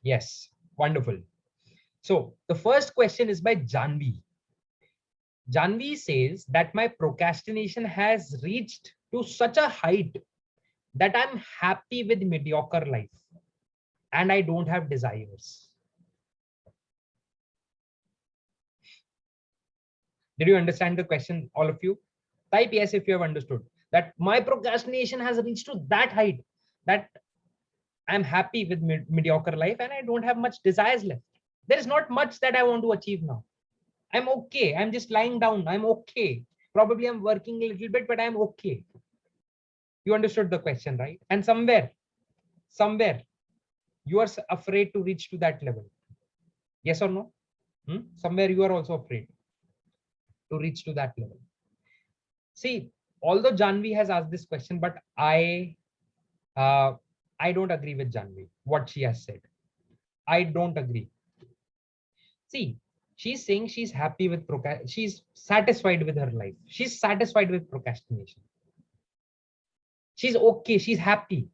Yes, wonderful. So the first question is by Janvi. Janvi says that my procrastination has reached to such a height that I'm happy with mediocre life and I don't have desires. Did you understand the question, all of you? Type yes if you have understood that my procrastination has reached to that height that I'm happy with mediocre life and I don't have much desires left. There is not much that I want to achieve now. I'm okay. I'm just lying down. I'm okay. Probably I'm working a little bit, but I'm okay. You understood the question, right? And somewhere, you are afraid to reach to that level. Yes or no? Somewhere you are also afraid to reach to that level. See, although Janvi has asked this question, but uh, I don't agree with Janvi, what she has said. I don't agree. See, she's saying she's happy with she's satisfied with her life. She's satisfied with procrastination. She's okay. She's happy.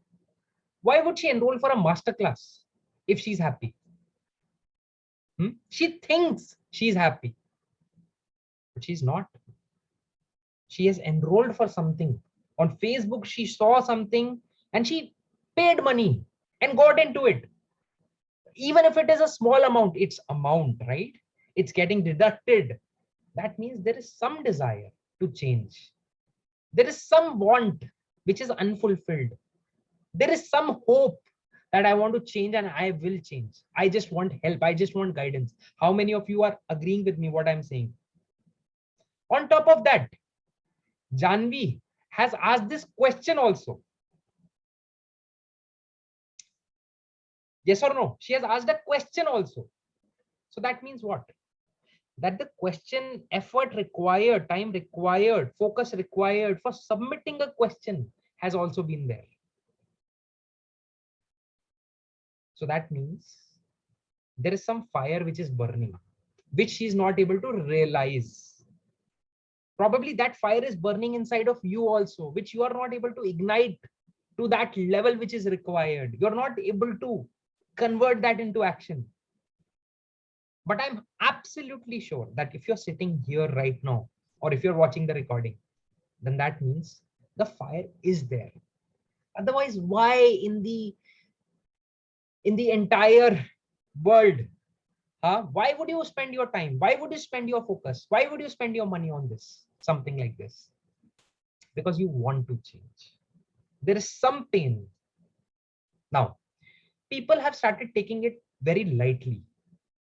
Why would she enroll for a master class if she's happy? She thinks she's happy, but she's not. She has enrolled for something. On Facebook, she saw something and she paid money and got into it. Even if it is a small amount, it's amount, right? It's getting deducted. That means there is some desire to change. There is some want which is unfulfilled. There is some hope that I want to change and I will change. I just want help. I just want guidance. How many of you are agreeing with me what I'm saying? On top of that, Janvi has asked this question also. Yes or no? She has asked a question also. So that means what? That the question, effort required, time required, focus required for submitting a question has also been there. So that means there is some fire which is burning, which she is not able to realize. Probably that fire is burning inside of you also, which you are not able to ignite to that level which is required. You're not able to convert that into action. But I'm absolutely sure that if you're sitting here right now, or if you're watching the recording, then that means the fire is there. Otherwise, why in the entire world, why would you spend your time? Why would you spend your focus? Why would you spend your money on this? Something like this. Because you want to change. There is some pain. Now, people have started taking it very lightly.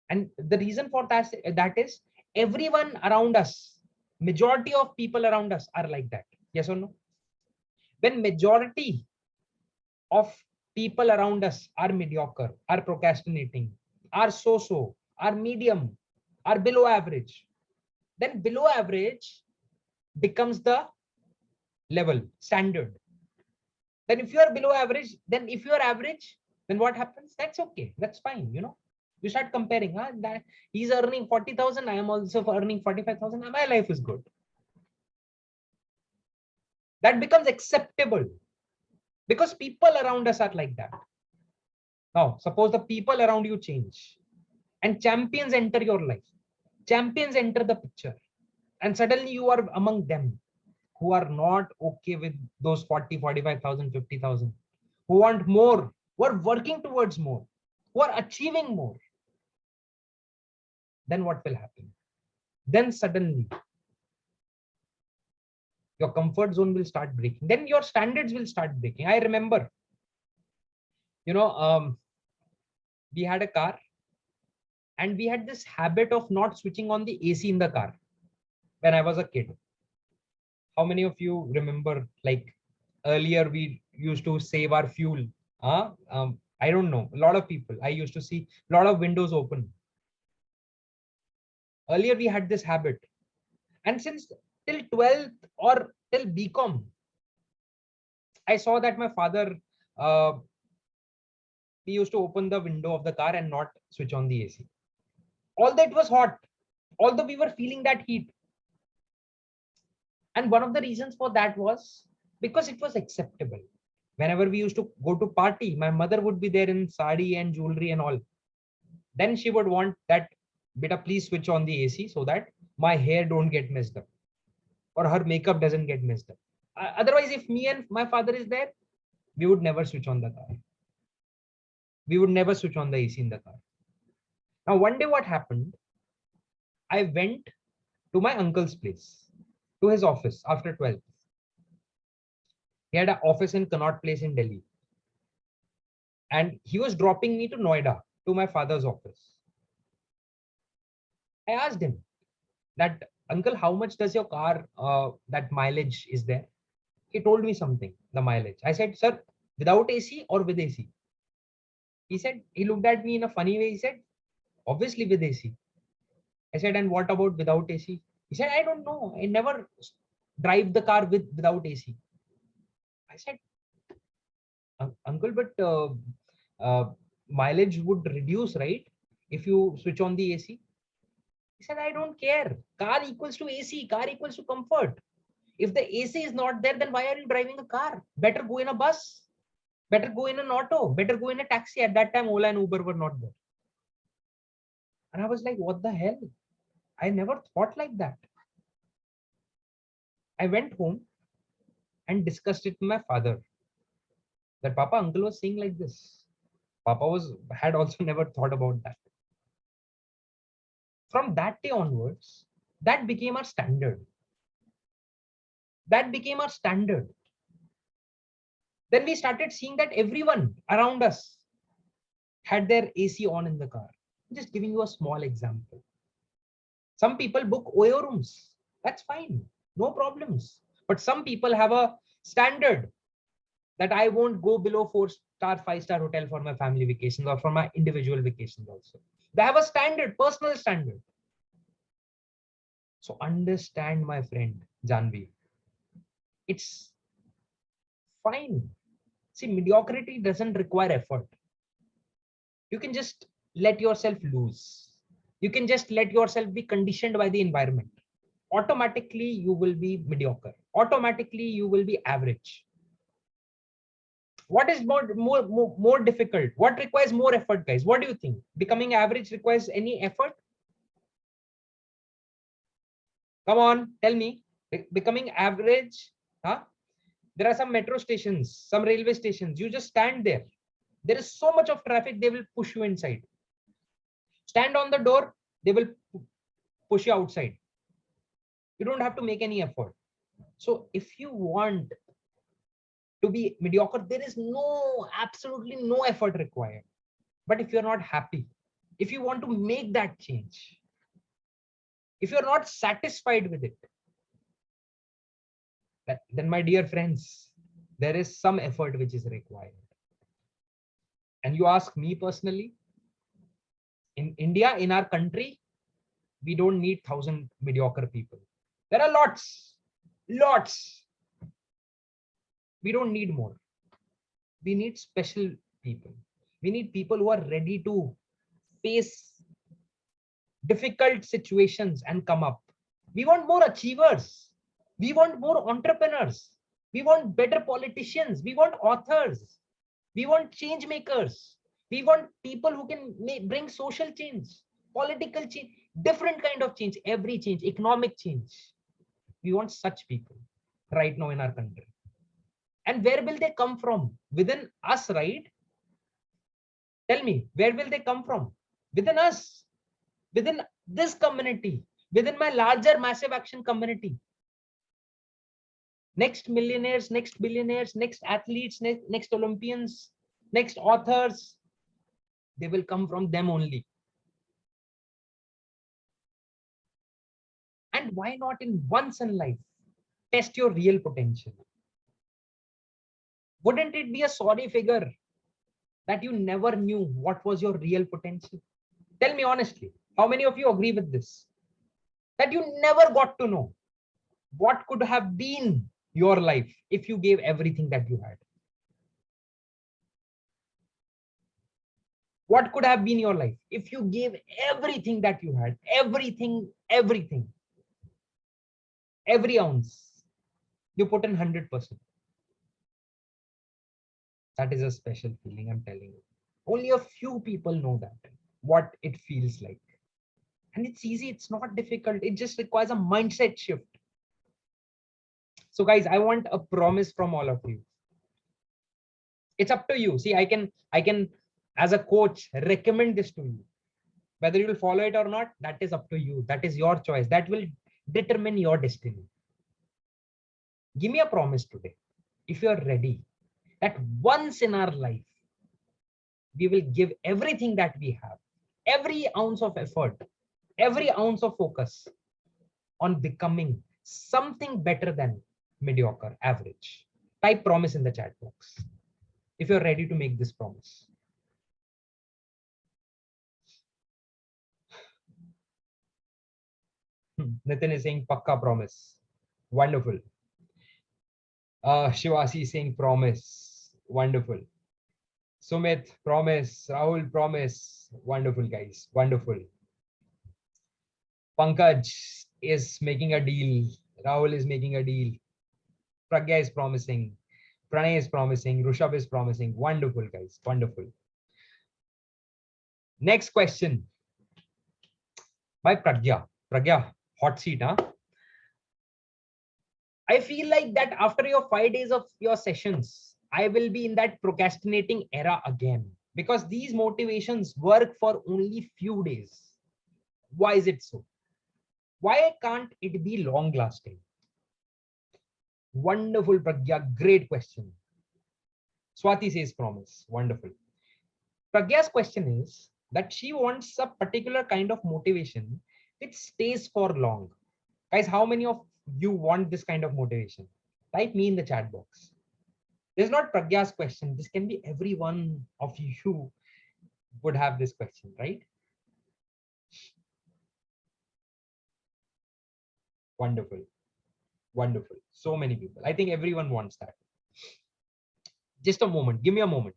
And the reason for that is everyone around us, majority of people around us are like that. Yes or no? When majority of people around us are mediocre, are procrastinating, are so-so, are medium, are below average, then below average becomes the level standard. Then if you are below average, then if you are average, then what happens? That's okay. That's fine. You start comparing. That he's earning 40,000. I am also earning 45,000. My life is good. That becomes acceptable because people around us are like that. Now, suppose the people around you change and champions enter your life. Champions enter the picture and suddenly you are among them who are not okay with those 40, 45,000, 50,000, who want more, who are working towards more, who are achieving more. Then what will happen? Then suddenly your comfort zone will start breaking. Then your standards will start breaking. I remember, we had a car and we had this habit of not switching on the AC in the car when I was a kid. How many of you remember, like earlier we used to save our fuel? I don't know. A lot of people, I used to see a lot of windows open. Earlier we had this habit. And since till 12th or till BCom, I saw that my father, he used to open the window of the car and not switch on the AC. Although it was hot, although we were feeling that heat. And one of the reasons for that was because it was acceptable. Whenever we used to go to party, my mother would be there in sari and jewelry and all. Then she would want that, beta, please switch on the AC so that my hair don't get messed up or her makeup doesn't get messed up. Otherwise, if me and my father is there, we would never switch on the car. We would never switch on the AC in the car. Now, one day what happened, I went to my uncle's place, to his office after 12. He had an office in Connaught Place in Delhi. And he was dropping me to Noida, to my father's office. I asked him that, uncle, how much does your car, that mileage is there? He told me something, the mileage. I said, sir, without AC or with AC? He said, he looked at me in a funny way. He said, obviously with AC. I said, and what about without AC? He said, I don't know. I never drive the car without AC. I said, uncle, but mileage would reduce, right? If you switch on the AC. He said, I don't care. Car equals to AC. Car equals to comfort. If the AC is not there, then why are you driving a car? Better go in a bus. Better go in an auto. Better go in a taxi. At that time, Ola and Uber were not there. And I was like, what the hell? I never thought like that. I went home and discussed it with my father. That Papa, uncle was saying like this. Papa had also never thought about that. From that day onwards, that became our standard. That became our standard. Then we started seeing that everyone around us had their AC on in the car. I'm just giving you a small example. Some people book OYO rooms. That's fine. No problems. But some people have a standard that I won't go below 4-star, 5-star hotel for my family vacations or for my individual vacations also. They have a standard, personal standard. So understand, my friend Janvi, it's fine. See, mediocrity doesn't require effort. You can just let yourself loose. You can just let yourself be conditioned by the environment. Automatically, you will be mediocre. Automatically, you will be average. What is more difficult? What requires more effort, guys? What do you think? Becoming average requires any effort? Come on, tell me. Becoming average, huh? There are some metro stations, some railway stations. You just stand there. There is so much of traffic, they will push you inside. Stand on the door, they will push you outside. You don't have to make any effort. So if you want to be mediocre, there is absolutely no effort required. But if you're not happy, if you want to make that change, if you're not satisfied with it, then my dear friends, there is some effort which is required. And you ask me personally, in India, in our country, we don't need 1,000 mediocre people. There are lots. We don't need more. We need special people. We need people who are ready to face difficult situations and come up. We want more achievers. We want more entrepreneurs. We want better politicians. We want authors. We want change makers. We want people who can bring social change, political change, different kind of change, every change, economic change. We want such people right now in our country. And where will they come from? Within us, right? Tell me, where will they come from? Within us, within this community, within my larger massive action community. Next millionaires, next billionaires, next athletes, next Olympians, next authors, they will come from them only. And why not in once in life, test your real potential? Wouldn't it be a sorry figure that you never knew what was your real potential? Tell me honestly, how many of you agree with this? That you never got to know what could have been your life if you gave everything that you had. What could have been your life if you gave everything that you had? Everything, every ounce. You put in 100%. That is a special feeling, I'm telling you. Only a few people know that, what it feels like. And it's easy, it's not difficult. It just requires a mindset shift. So guys, I want a promise from all of you. It's up to you. See, I can, as a coach, recommend this to you. Whether you will follow it or not, that is up to you. That is your choice. That will determine your destiny. Give me a promise today, if you're ready, that once in our life, we will give everything that we have, every ounce of effort, every ounce of focus on becoming something better than mediocre, average. Type promise in the chat box if you're ready to make this promise. Nitin is saying Pakka promise. Wonderful. Shivasi is saying promise. Wonderful. Sumit, promise. Rahul, promise. Wonderful, guys. Wonderful. Pankaj is making a deal. Rahul is making a deal. Pragya is promising. Pranay is promising. Rushabh is promising. Wonderful, guys. Wonderful. Next question by Pragya. Pragya, hot seat, huh? I feel like that after your 5 days of your sessions, I will be in that procrastinating era again, because these motivations work for only few days. Why is it so? Why can't it be long lasting? Wonderful, Pragya. Great question. Swati says promise. Wonderful. Pragya's question is that she wants a particular kind of motivation which stays for long. Guys, how many of you want this kind of motivation? Type me in the chat box. This is not Pragya's question. This can be every one of you would have this question, right? Wonderful. Wonderful. So many people. I think everyone wants that. Just a moment. Give me a moment.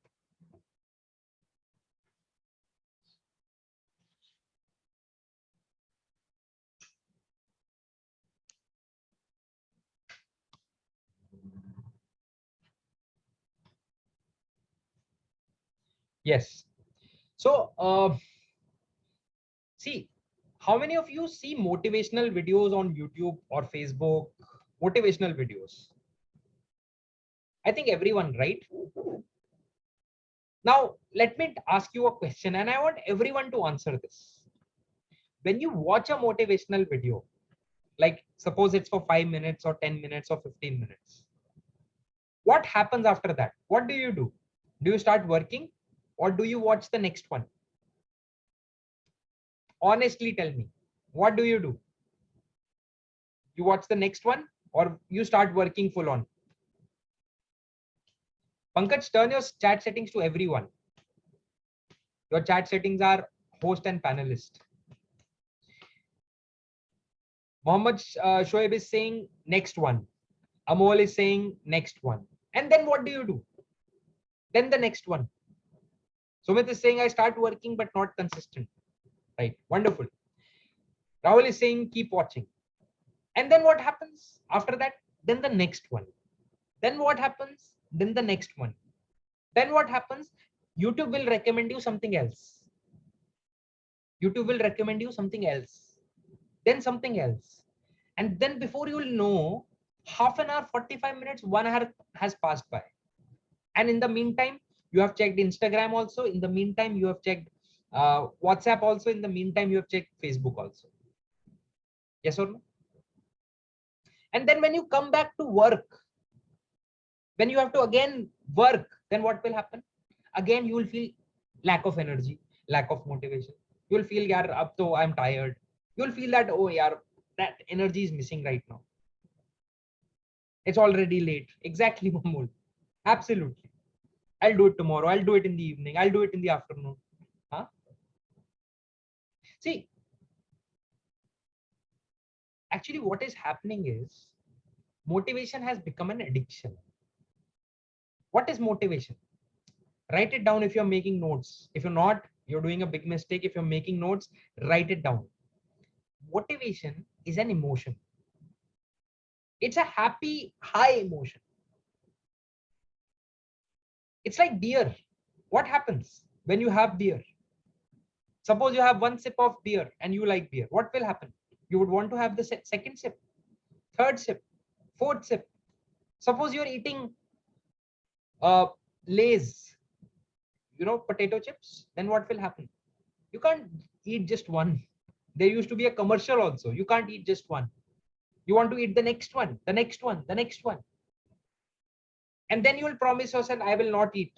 Yes. So, see, how many of you see motivational videos on YouTube or Facebook? Motivational videos. I think everyone, right? Now, let me ask you a question, and I want everyone to answer this. When you watch a motivational video, like suppose it's for 5 minutes or 10 minutes or 15 minutes, what happens after that? What do you do? Do you start working or do you watch the next one? Honestly tell me, what do you do? You watch the next one or you start working full on? Pankaj, turn your chat settings to everyone. Your chat settings are host and panelist. Mohammed Shoaib is saying next one. Amol is saying next one. And then what do you do? Then the next one. Sumit is saying I start working but not consistent. Right. Wonderful. Rahul is saying keep watching. And then what happens after that? Then the next one. Then what happens? Then the next one. Then what happens? YouTube will recommend you something else. YouTube will recommend you something else. Then something else. And then before you'll know, half an hour, 45 minutes, 1 hour has passed by. And in the meantime, you have checked Instagram also. In the meantime, you have checked WhatsApp also. In the meantime, you have checked Facebook also. Yes or no? And then when you come back to work, when you have to again work, then what will happen? Again, you will feel lack of energy, lack of motivation. You will feel, yaar, ab to I'm tired. You will feel that, oh, yaar, that energy is missing right now. It's already late. Exactly, Mahmood. Absolutely. I'll do it tomorrow. I'll do it in the evening. I'll do it in the afternoon. Huh? See, actually, what is happening is motivation has become an addiction. What is motivation? Write it down if you're making notes. If you're not, you're doing a big mistake. If you're making notes, write it down. Motivation is an emotion. It's a happy, high emotion. It's like beer. What happens when you have beer? Suppose you have one sip of beer and you like beer. What will happen? You would want to have the second sip, third sip, fourth sip. Suppose you're eating uh, Lay's, potato chips. Then what will happen? You can't eat just one. There used to be a commercial also. You can't eat just one. You want to eat the next one, the next one, the next one. And then you will promise yourself, I will not eat.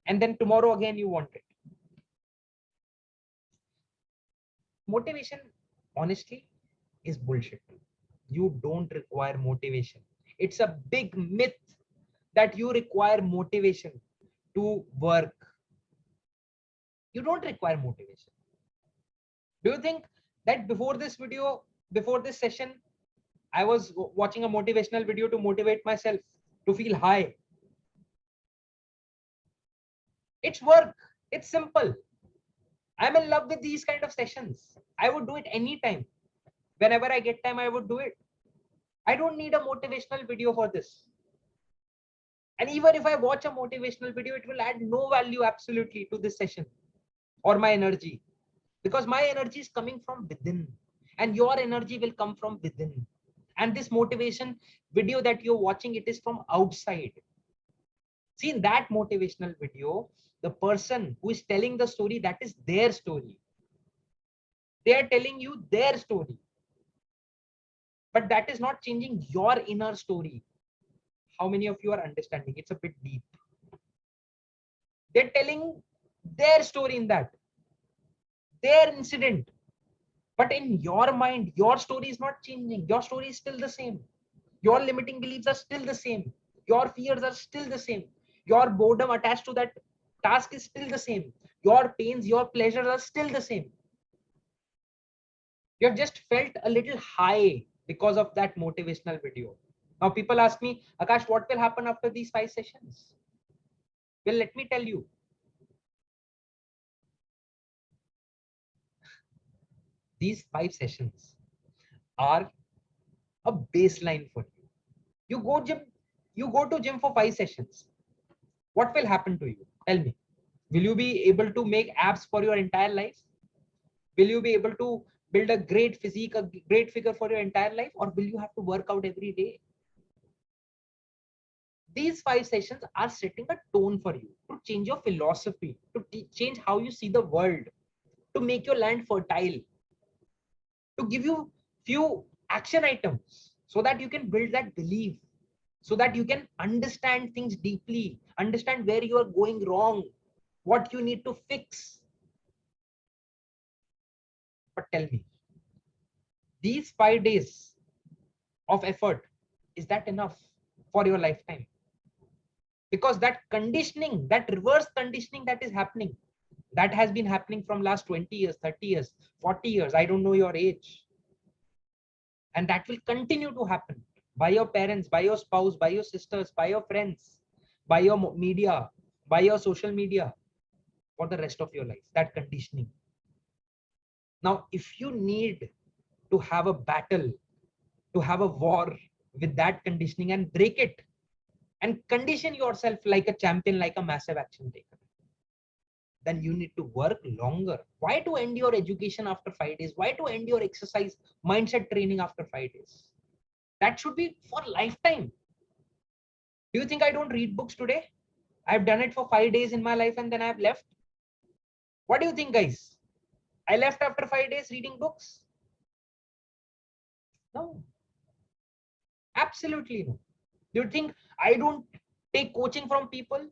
And then tomorrow again you want it. Motivation, honestly, is bullshit. You don't require motivation. It's a big myth that you require motivation to work. You don't require motivation. Do you think that before this video, before this session, I was watching a motivational video to motivate myself, to feel high? It's work. It's simple. I'm in love with these kind of sessions. I would do it anytime. Whenever I get time, I would do it. I don't need a motivational video for this. And even if I watch a motivational video, it will add no value absolutely to this session or my energy, because my energy is coming from within and your energy will come from within. And this motivation video that you're watching, it is from outside. See, in that motivational video, the person who is telling the story, that is their story. They are telling you their story. But that is not changing your inner story. How many of you are understanding? It's a bit deep. They're telling their story in that, their incident. But in your mind, your story is not changing. Your story is still the same. Your limiting beliefs are still the same. Your fears are still the same. Your boredom attached to that task is still the same. Your pains, your pleasures are still the same. You have just felt a little high because of that motivational video. Now people ask me, Akash, what will happen after these 5 sessions? Well, let me tell you. These 5 sessions are a baseline for you. You go to gym for 5 sessions. What will happen to you? Tell me. Will you be able to make abs for your entire life? Will you be able to build a great physique, a great figure for your entire life? Or will you have to work out every day? These 5 sessions are setting a tone for you to change your philosophy, to change how you see the world, to make your land fertile, to give you few action items so that you can build that belief, so that you can understand things deeply, understand where you are going wrong, what you need to fix. But tell me, these 5 days of effort, is that enough for your lifetime? Because that conditioning, that reverse conditioning that is happening, that has been happening from last 20 years, 30 years, 40 years, I don't know your age. And that will continue to happen by your parents, by your spouse, by your sisters, by your friends, by your media, by your social media, for the rest of your life, that conditioning. Now, if you need to have a battle, to have a war with that conditioning and break it and condition yourself like a champion, like a massive action taker, then you need to work longer. Why to end your education after 5 days? Why to end your exercise mindset training after 5 days? That should be for lifetime. Do you think I don't read books today? I've done it for 5 days in my life and then I've left. What do you think, guys? I left after 5 days reading books? No, absolutely no. Do you think I don't take coaching from people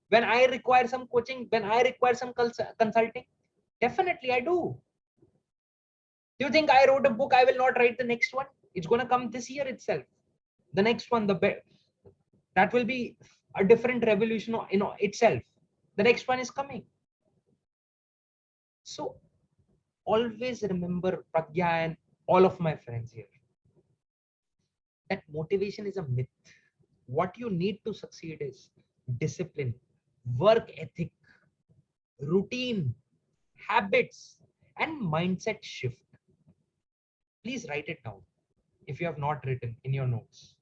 when I require some coaching, when I require some consulting? Definitely I do. Do you think I wrote a book, I will not write the next one? It's going to come this year itself. The next one, that will be a different revolution itself. The next one is coming. So always remember, Pragya and all of my friends here, that motivation is a myth. What you need to succeed is discipline, work ethic, routine, habits, and mindset shift. Please write it down if you have not written in your notes.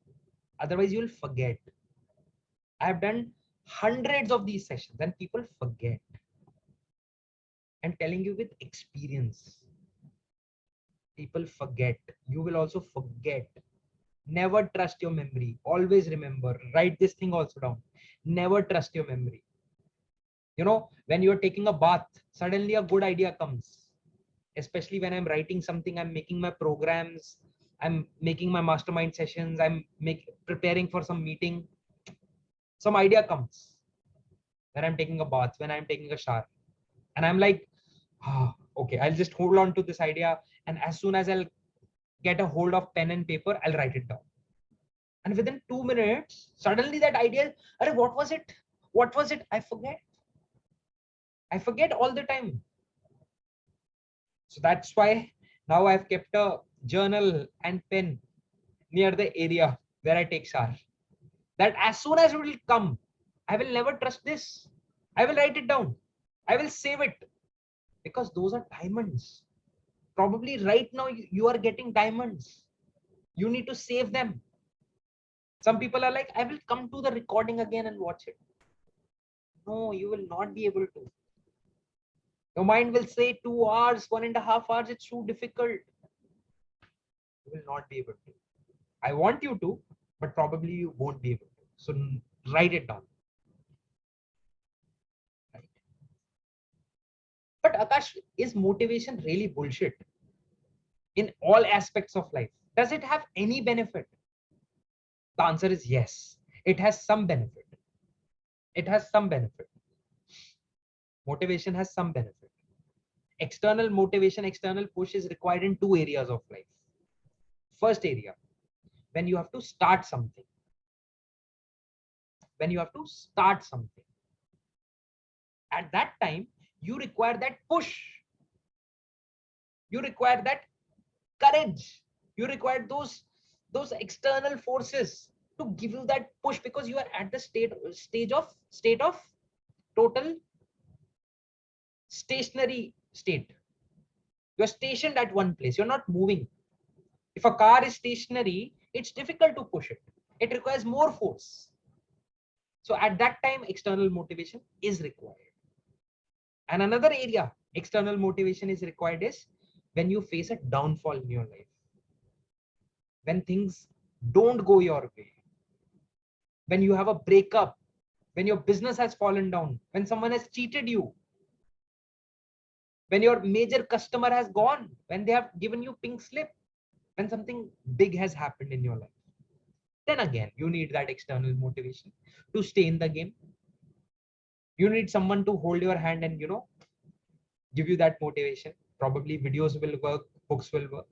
Otherwise, you'll forget. I have done hundreds of these sessions, and people forget. I'm telling you with experience, people forget. You will also forget. Never trust your memory. Always remember, write this thing also down. Never trust your memory. You know, when you're taking a bath, suddenly a good idea comes. Especially when I'm writing something, I'm making my programs, I'm making my mastermind sessions, I'm preparing for some meeting. Some idea comes when I'm taking a bath, when I'm taking a shower. And I'm like, ah, okay, I'll just hold on to this idea. And as soon as I'll get a hold of pen and paper, I'll write it down. And within 2 minutes, suddenly that idea, what was it? What was it? I forget. I forget all the time. So that's why now I've kept a journal and pen near the area where I take shower. That as soon as it will come, I will never trust this. I will write it down. I will save it, because those are diamonds. Probably right now you are getting diamonds. You need to save them. Some people are like, I will come to the recording again and watch it. No, you will not be able to. Your mind will say 2 hours, 1.5 hours, it's too difficult. You will not be able to. I want you to, but probably you won't be able to. So write it down. Right? But Akash, is motivation really bullshit in all aspects of life? Does it have any benefit? The answer is yes. It has some benefit. It has some benefit. Motivation has some benefit. External motivation, external push is required in 2 areas of life. First area, when you have to start something. When you have to start something. At that time, you require that push. You require that courage. You require those external forces to give you that push, because you are at the state of total stationary state. You're stationed at one place. You're not moving. If a car is stationary, it's difficult to push it. It requires more force. So at that time, external motivation is required. And another area external motivation is required is when you face a downfall in your life. When things don't go your way. When you have a breakup. When your business has fallen down. When someone has cheated you. When your major customer has gone. When they have given you pink slip. When something big has happened in your life. Then again, you need that external motivation to stay in the game. You need someone to hold your hand and, give you that motivation. Probably videos will work, books will work.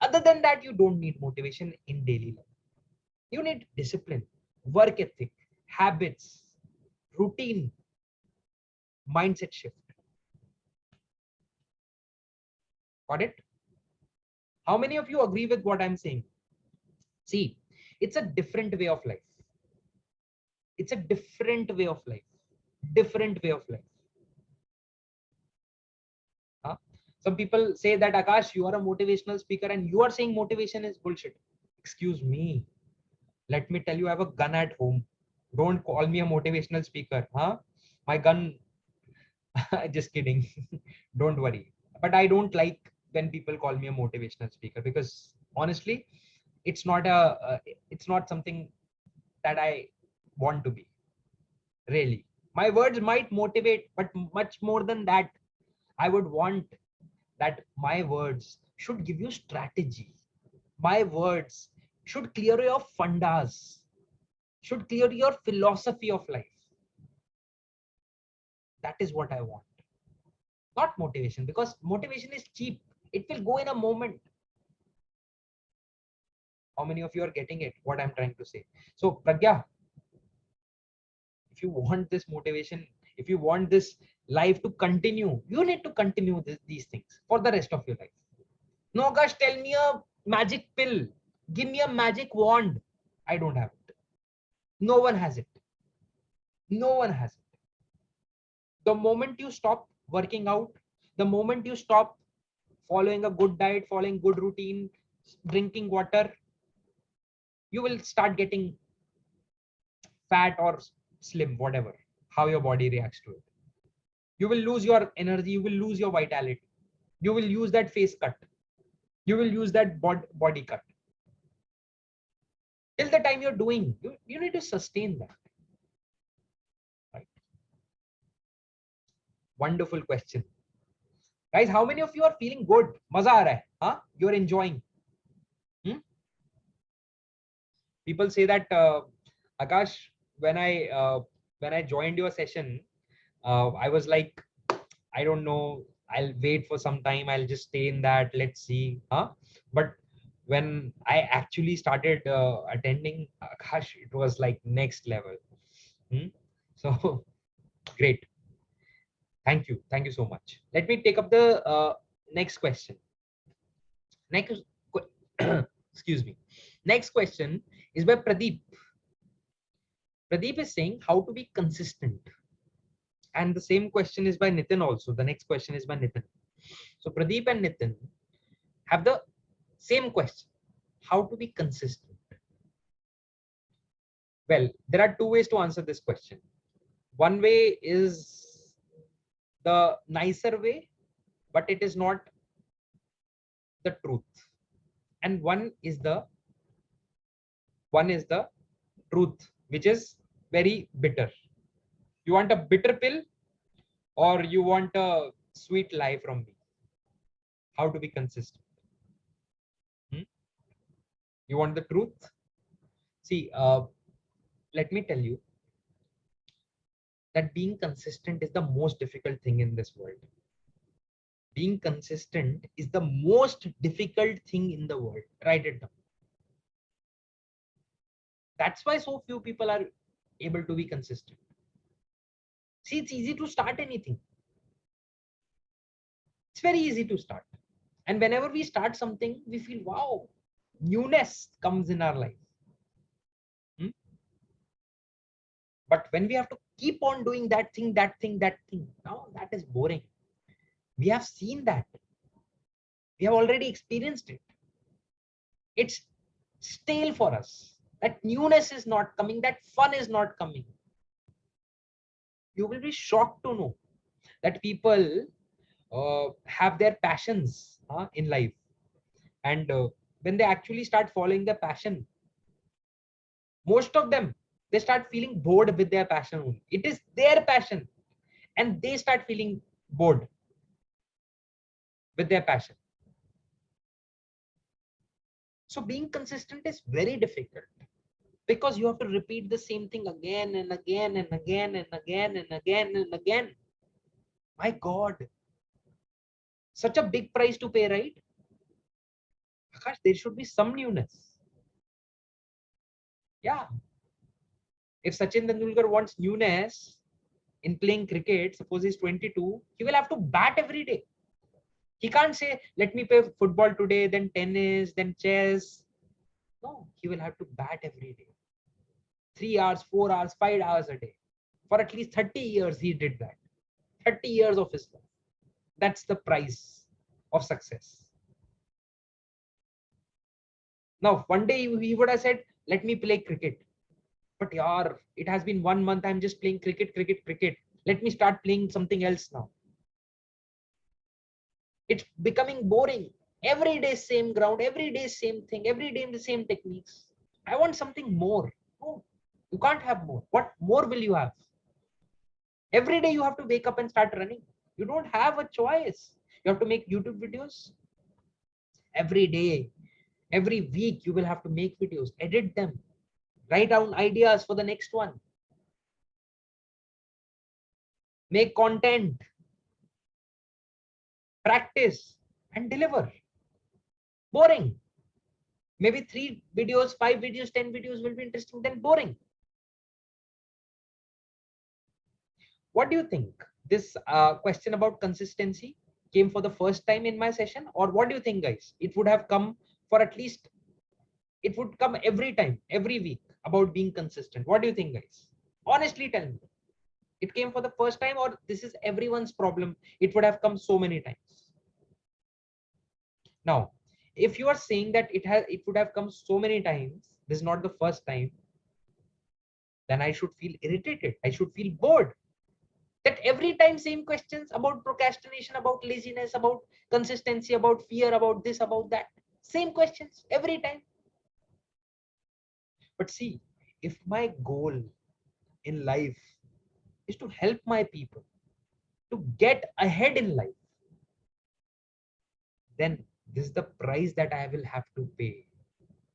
Other than that, you don't need motivation in daily life. You need discipline, work ethic, habits, routine, mindset shift. Got it? How many of you agree with what I'm saying? See, it's a different way of life. It's a different way of life. Different way of life. Huh? Some people say that, Akash, you are a motivational speaker and you are saying motivation is bullshit. Excuse me. Let me tell you, I have a gun at home. Don't call me a motivational speaker. Huh? My gun, just kidding. Don't worry. But I don't like when people call me a motivational speaker, because honestly, it's not something that I want to be. Really. My words might motivate, but much more than that, I would want that my words should give you strategy. My words should clear your fundas, should clear your philosophy of life. That is what I want. Not motivation, because motivation is cheap. It will go in a moment. How many of you are getting it? What I'm trying to say. So Pragya, if you want this motivation, if you want this life to continue, you need to continue these things for the rest of your life. No, gosh, tell me a magic pill. Give me a magic wand. I don't have it. No one has it. No one has it. The moment you stop working out, the moment you stop following a good diet, following good routine, drinking water, you will start getting fat or slim, whatever, how your body reacts to it. You will lose your energy, you will lose your vitality. You will use that face cut. You will use that body cut. Till the time you're doing, you need to sustain that. Right? Wonderful question. Guys, how many of you are feeling good? Maza aa raha hai, huh? You're enjoying. People say that, Akash, when I joined your session, I was like, I don't know, I'll wait for some time, I'll just stay in that, let's see, huh? But when I actually started attending, Akash, it was like next level. So great. Thank you so much. Let me take up the next question. Next, excuse me. Next question is by Pradeep. Pradeep is saying how to be consistent. And the same question is by Nitin also. The next question is by Nitin. So Pradeep and Nitin have the same question. How to be consistent? Well, there are two ways to answer this question. One way is the nicer way, but it is not the truth. And one is the truth, which is very bitter. You want a bitter pill or you want a sweet lie from me? How to be consistent? You want the truth? See, let me tell you that being consistent is the most difficult thing in this world. Being consistent is the most difficult thing in the world. Write it down. That's why so few people are able to be consistent. See, it's easy to start anything. It's very easy to start. And whenever we start something, we feel, wow, newness comes in our life. But when we have to keep on doing that thing, now that is boring. We have seen that. We have already experienced it. It's stale for us. That newness is not coming. That fun is not coming. You will be shocked to know that people have their passions in life. And when they actually start following their passion, most of them, they start feeling bored with their passion only. It is their passion. And they start feeling bored with their passion. So being consistent is very difficult because you have to repeat the same thing again and again and again and again and again and again. My God, such a big price to pay, right? Akash, there should be some newness. Yeah. If Sachin Tendulkar wants newness in playing cricket, suppose he's 22, he will have to bat every day. He can't say, let me play football today, then tennis, then chess. No, he will have to bat every day. 3 hours, 4 hours, 5 hours a day. For at least 30 years, he did that. 30 years of his life. That's the price of success. Now, one day he would have said, let me play cricket. But yaar, it has been 1 month. I'm just playing cricket. Let me start playing something else now. It's becoming boring. Every day, same ground. Every day, same thing. Every day, the same techniques. I want something more. No, you can't have more. What more will you have? Every day you have to wake up and start running. You don't have a choice. You have to make YouTube videos. Every day, every week, you will have to make videos, edit them, write down ideas for the next one. Make content, practice, and deliver. Boring. Maybe 3 videos, 5 videos, 10 videos will be interesting, then boring. What do you think? This question about consistency came for the first time in my session, or what do you think, guys? It would have come for at least, it would come every time, every week about being consistent. What do you think, guys? Honestly tell me. It came for the first time, or this is everyone's problem? It would have come so many times. Now, if you are saying that it would have come so many times, this is not the first time. then I should feel irritated. I should feel bored. That every time same questions about procrastination, about laziness, about consistency, about fear, about this, about that. Same questions every time. But see, if my goal in life is to help my people to get ahead in life, then this is the price that I will have to pay.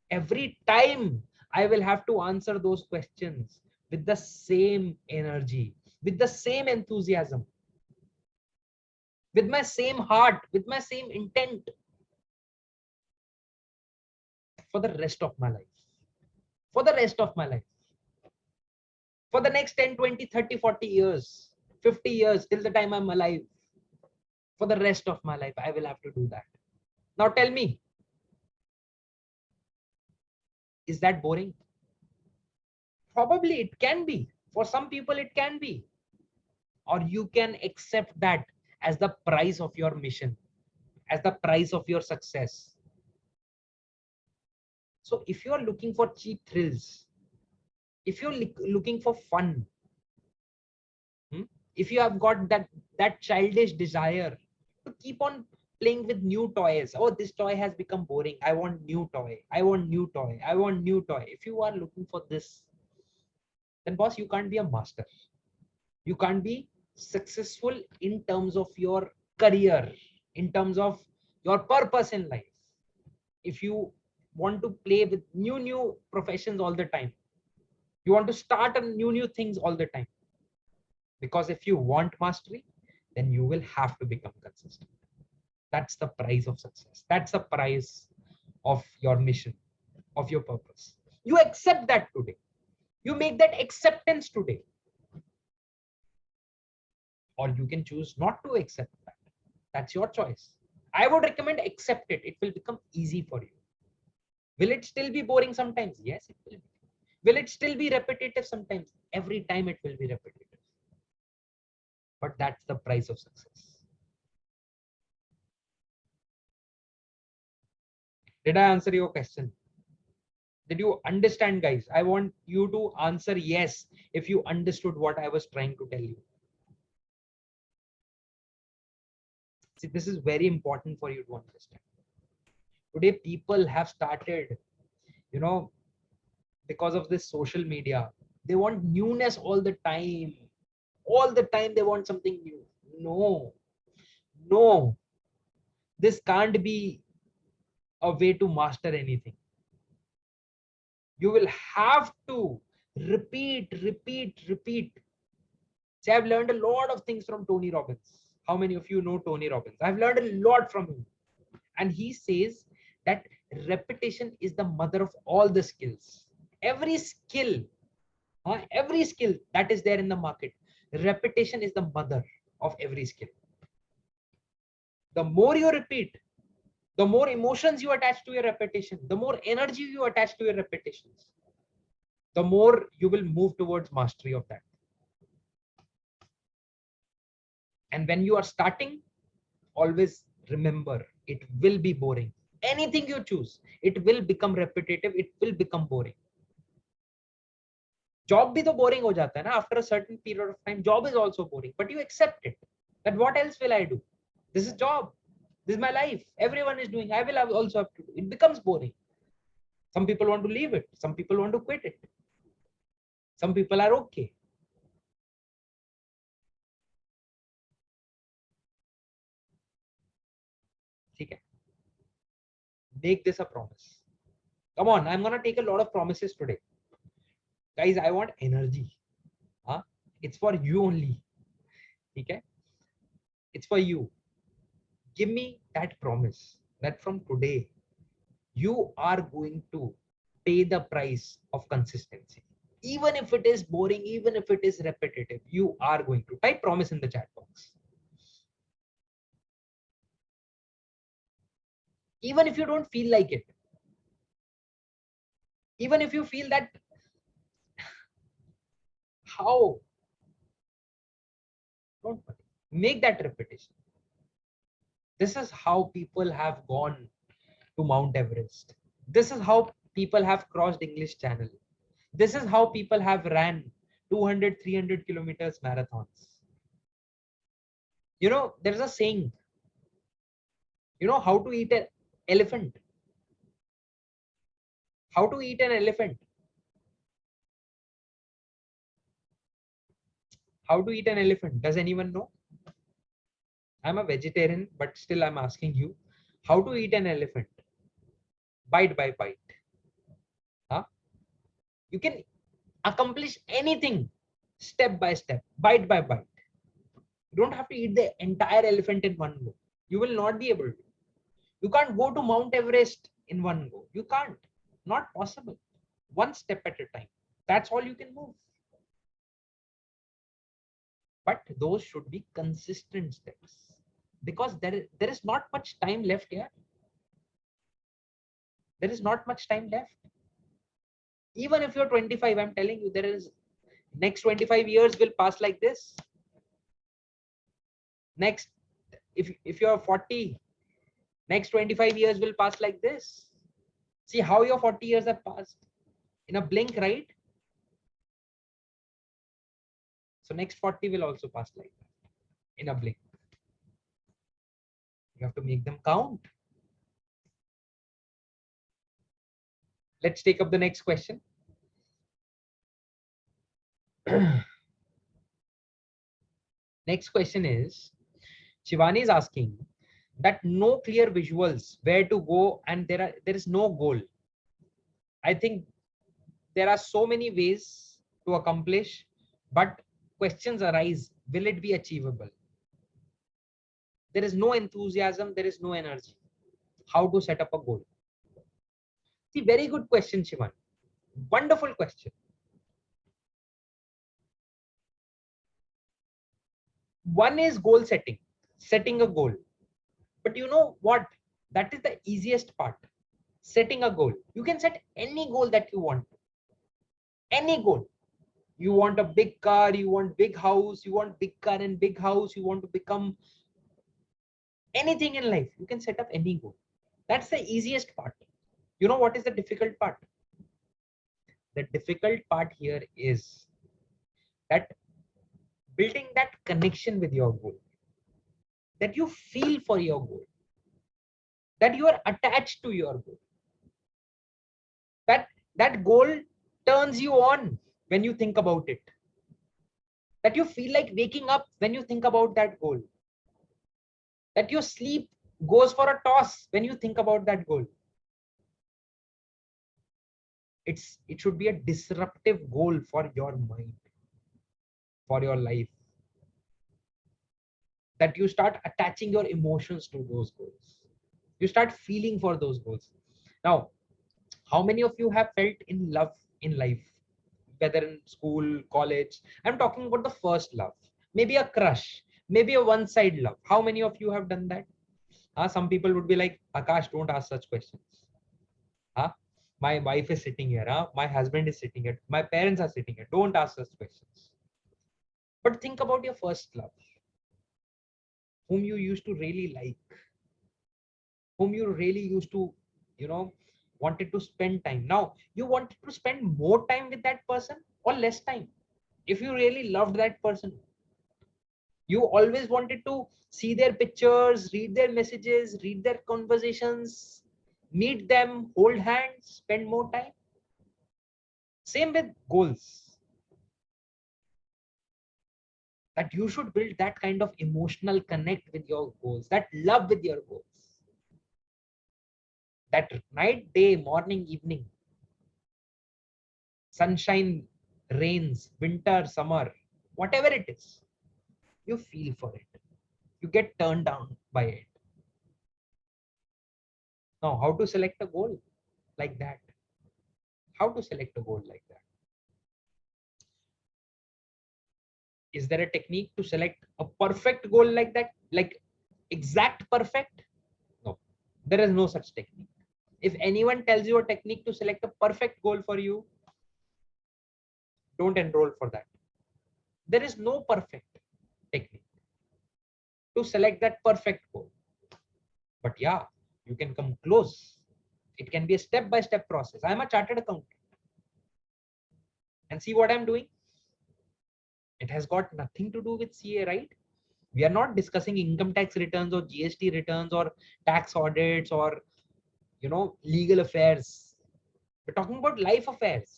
Every time I will have to answer those questions with the same energy, with the same enthusiasm, with my same heart, with my same intent for the rest of my life. For the rest of my life. For the next 10, 20, 30, 40 years, 50 years, till the time I'm alive. For the rest of my life, I will have to do that. Now tell me, is that boring? Probably it can be. For some people, it can be. Or you can accept that as the price of your mission, as the price of your success. So if you're looking for cheap thrills, if you're looking for fun, if you have got that childish desire to keep on playing with new toys, oh, this toy has become boring, I want new toy, I want new toy, I want new toy. If you are looking for this, then boss, you can't be a master. You can't be successful in terms of your career, in terms of your purpose in life. If you want to play with new professions all the time, you want to start a new things all the time, because if you want mastery, then you will have to become consistent. That's the price of success. That's the price of your mission, of your purpose. You accept that today. You make that acceptance today. Or you can choose not to accept that. That's your choice. I would recommend accept it. It will become easy for you. Will it still be boring sometimes? Yes, it will be. Will it still be repetitive sometimes? Every time it will be repetitive. But that's the price of success. Did I answer your question? Did you understand, guys? I want you to answer yes if you understood what I was trying to tell you. See, this is very important for you to understand. Today, people have started, because of this social media, they want newness all the time. All the time, they want something new. No, no, this can't be a way to master anything. You will have to repeat, repeat, repeat. See, I've learned a lot of things from Tony Robbins. How many of you know Tony Robbins? I've learned a lot from him. And he says that repetition is the mother of all the skills. Every skill that is there in the market, repetition is the mother of every skill. The more you repeat, the more emotions you attach to your repetition, the more energy you attach to your repetitions, the more you will move towards mastery of that. And when you are starting, always remember, it will be boring. Anything you choose, it will become repetitive, it will become boring. Job bhi to boring ho jata hai na, after a certain period of time. Job is also boring, but you accept it, that what else will I do? This is job, this is my life, everyone is doing, I will also have to do. It becomes boring. Some people want to leave it, some people want to quit it, some people are okay. Okay. Make this a promise. Come on, I'm gonna take a lot of promises today. Guys, I want energy. Huh? It's for you only. Okay? It's for you. Give me that promise that from today, you are going to pay the price of consistency. Even if it is boring, even if it is repetitive, you are going to. Type promise in the chat box. Even if you don't feel like it. Even if you feel that, how? Don't worry. Make that repetition. This is how people have gone to Mount Everest. This is how people have crossed English Channel. This is how people have ran 200, 300 kilometers marathons. You know, there's a saying, you know, how to eat an elephant. How to eat an elephant. How to eat an elephant. Does anyone know? I'm a vegetarian, but still I'm asking you, how to eat an elephant? Bite by bite. Huh? You can accomplish anything step by step, bite by bite. You don't have to eat the entire elephant in one go. You will not be able to. You can't go to Mount Everest in one go. You can't. Not possible. One step at a time. That's all you can move. But those should be consistent steps, because there is not much time left here. There is not much time left. Even if you're 25, I'm telling you, there is next 25 years will pass like this. Next, if you're 40, next 25 years will pass like this. See how your 40 years have passed in a blink, right? So next 40 will also pass like that in a blink. You have to make them count. Let's take up the next question. Next question is, Shivani is asking that no clear visuals where to go, and there is no goal. I think there are so many ways to accomplish, but questions arise, will it be achievable? There is no enthusiasm, there is no energy. How to set up a goal? See, very good question, Shivan. Wonderful question. One is goal setting, setting a goal. But you know what? That is the easiest part. Setting a goal. You can set any goal that you want. Any goal. You want a big car, you want big house, you want big car and big house, you want to become anything in life. You can set up any goal. That's the easiest part. You know what is the difficult part? The difficult part here is that building that connection with your goal, that you feel for your goal, that you are attached to your goal, that goal turns you on when you think about it, that you feel like waking up when you think about that goal, that your sleep goes for a toss when you think about that goal. It should be a disruptive goal for your mind, for your life, that you start attaching your emotions to those goals. You start feeling for those goals. Now, how many of you have felt in love in life, whether in school, college? I'm talking about the first love, maybe a crush, maybe a one-side love. How many of you have done that? Some people would be like, Akash, don't ask such questions. My wife is sitting here, my husband is sitting here, my parents are sitting here. Don't ask such questions. But think about your first love, whom you used to really like, whom you really used to, wanted to spend time. Now, you wanted to spend more time with that person or less time. If you really loved that person, you always wanted to see their pictures, read their messages, read their conversations, meet them, hold hands, spend more time. Same with goals. That you should build that kind of emotional connect with your goals, that love with your goals. That night, day, morning, evening, sunshine, rains, winter, summer, whatever it is, you feel for it. You get turned down by it. Now, how to select a goal like that? How to select a goal like that? Is there a technique to select a perfect goal like that? Like exact perfect? No, there is no such technique. If anyone tells you a technique to select a perfect goal for you, don't enroll for that. There is no perfect technique to select that perfect goal. But yeah, you can come close. It can be a step-by-step process. I'm a chartered accountant. And see what I'm doing? It has got nothing to do with CA, right? We are not discussing income tax returns or GST returns or tax audits or, legal affairs. We're talking about life affairs.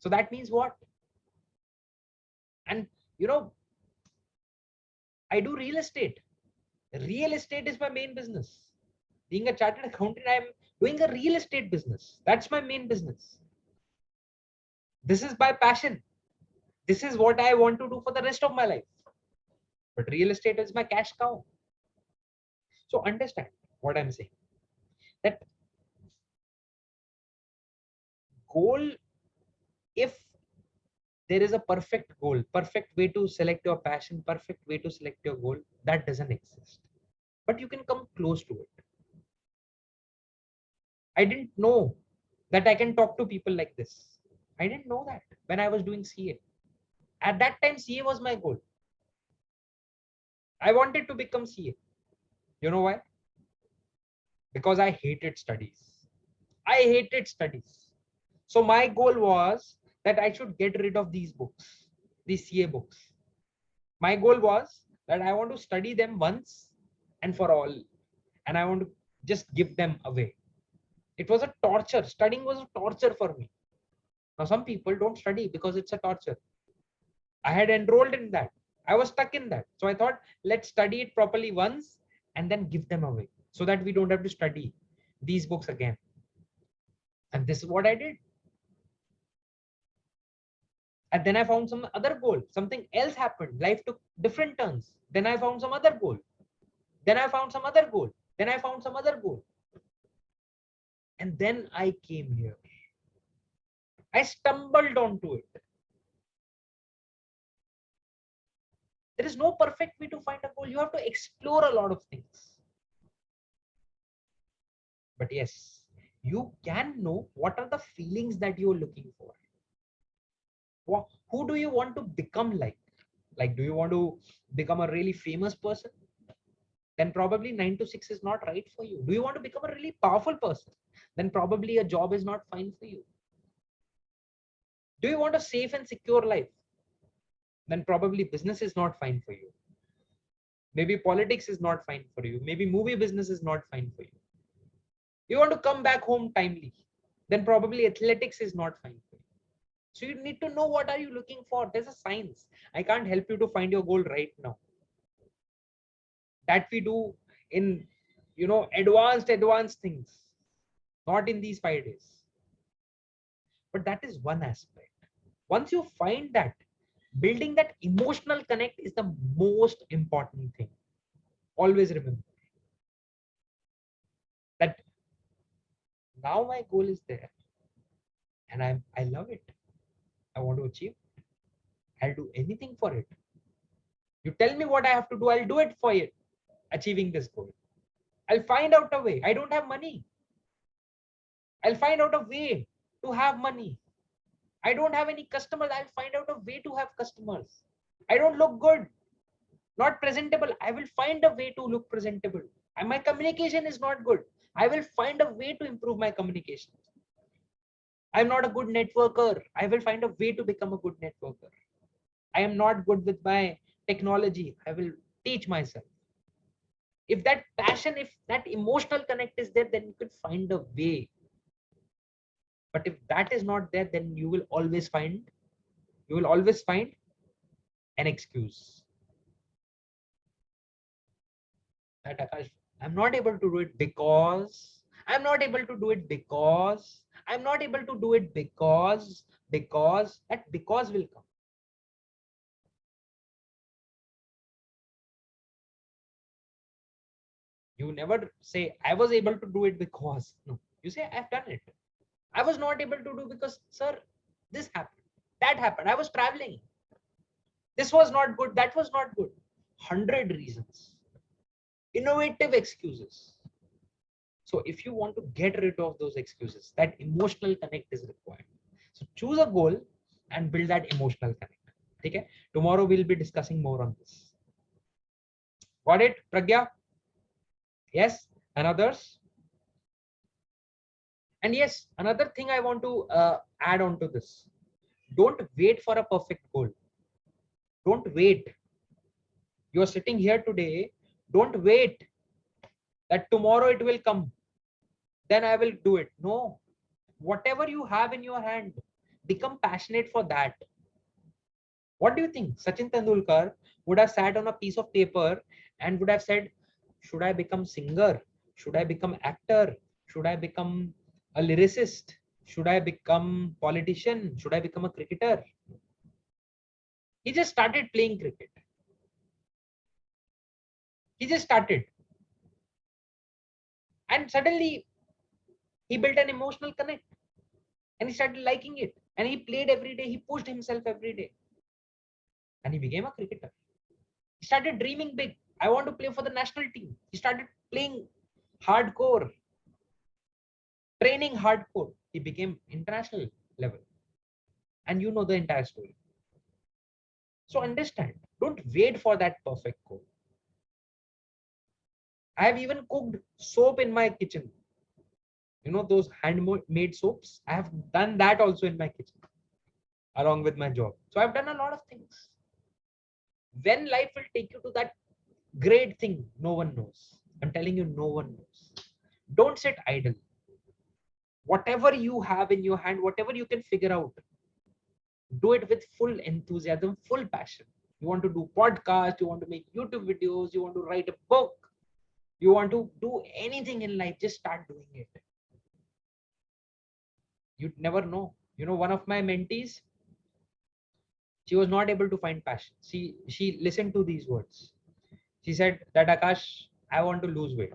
So that means what? And, I do real estate. Real estate is my main business. Being a chartered accountant, I'm doing a real estate business. That's my main business. This is my passion. This is what I want to do for the rest of my life. But real estate is my cash cow. So understand what I'm saying. That goal, if there is a perfect goal, perfect way to select your passion, perfect way to select your goal, that doesn't exist. But you can come close to it. I didn't know that I can talk to people like this. I didn't know that when I was doing CA. At that time, CA was my goal. I wanted to become CA. You know why? Because I hated studies. I hated studies. So my goal was that I should get rid of these books, these CA books. My goal was that I want to study them once and for all, and I want to just give them away. It was a torture. Studying was a torture for me. Now, some people don't study because it's a torture. I had enrolled in that. I was stuck in that. So I thought, let's study it properly once and then give them away so that we don't have to study these books again. And this is what I did. And then I found some other goal. Something else happened. Life took different turns. Then I found some other goal. Then I found some other goal. Then I found some other goal. And then I came here. I stumbled onto it. There is no perfect way to find a goal. You have to explore a lot of things. But yes, you can know what are the feelings that you're looking for. Who do you want to become like? Like, do you want to become a really famous person? Then probably 9 to 6 is not right for you. Do you want to become a really powerful person? Then probably a job is not fine for you. Do you want a safe and secure life? Then probably business is not fine for you. Maybe politics is not fine for you. Maybe movie business is not fine for you. You want to come back home timely. Then probably athletics is not fine for you. So you need to know what are you looking for. There's a science. I can't help you to find your goal right now. That we do in, advanced things, not in these 5 days. But that is one aspect. Once you find that, building that emotional connect is the most important thing. Always remember that now my goal is there and I love it. I want to achieve. I'll do anything for it. You tell me what I have to do, I'll do it for it. Achieving this goal. I'll find out a way. I don't have money. I'll find out a way to have money. I don't have any customers. I'll find out a way to have customers. I don't look good, not presentable. I will find a way to look presentable. And my communication is not good. I will find a way to improve my communication. I'm not a good networker. I will find a way to become a good networker. I am not good with my technology. I will teach myself. If that passion, if that emotional connect is there, then you can find a way. But if that is not there, then you will always find an excuse. That Akash, I'm not able to do it because I'm not able to do it because I'm not able to do it because that because will come. You never say I was able to do it because. No, you say I've done it. I was not able to do because, sir, this happened, that happened. I was traveling. This was not good. That was not good. 100 reasons. Innovative excuses. So if you want to get rid of those excuses, that emotional connect is required. So choose a goal and build that emotional connect. Okay. Tomorrow we'll be discussing more on this. Got it, Pragya? Yes. And others? And yes, another thing I want to add on to this. Don't wait for a perfect goal. Don't wait. You're sitting here today. Don't wait that tomorrow it will come. Then I will do it. No. Whatever you have in your hand, become passionate for that. What do you think? Sachin Tendulkar would have sat on a piece of paper and would have said, should I become singer? Should I become actor? Should I become a lyricist? Should I become politician? Should I become a cricketer? He just started playing cricket. He just started. And suddenly he built an emotional connect and he started liking it. And he played every day. He pushed himself every day. And he became a cricketer. He started dreaming big. I want to play for the national team. He started playing hardcore, training hardcore. He became international level. And you know the entire story. So understand, don't wait for that perfect goal. I have even cooked soap in my kitchen. You know, those handmade soaps. I have done that also in my kitchen along with my job. So I've done a lot of things. When life will take you to that great thing, no one knows. I'm telling you, no one knows. Don't sit idle. Whatever you have in your hand, whatever you can figure out, do it with full enthusiasm, full passion. You want to do podcast, you want to make YouTube videos, you want to write a book, you want to do anything in life, just start doing it. You'd never know. You know, one of my mentees, she was not able to find passion. She listened to these words. She said that Akash, I want to lose weight.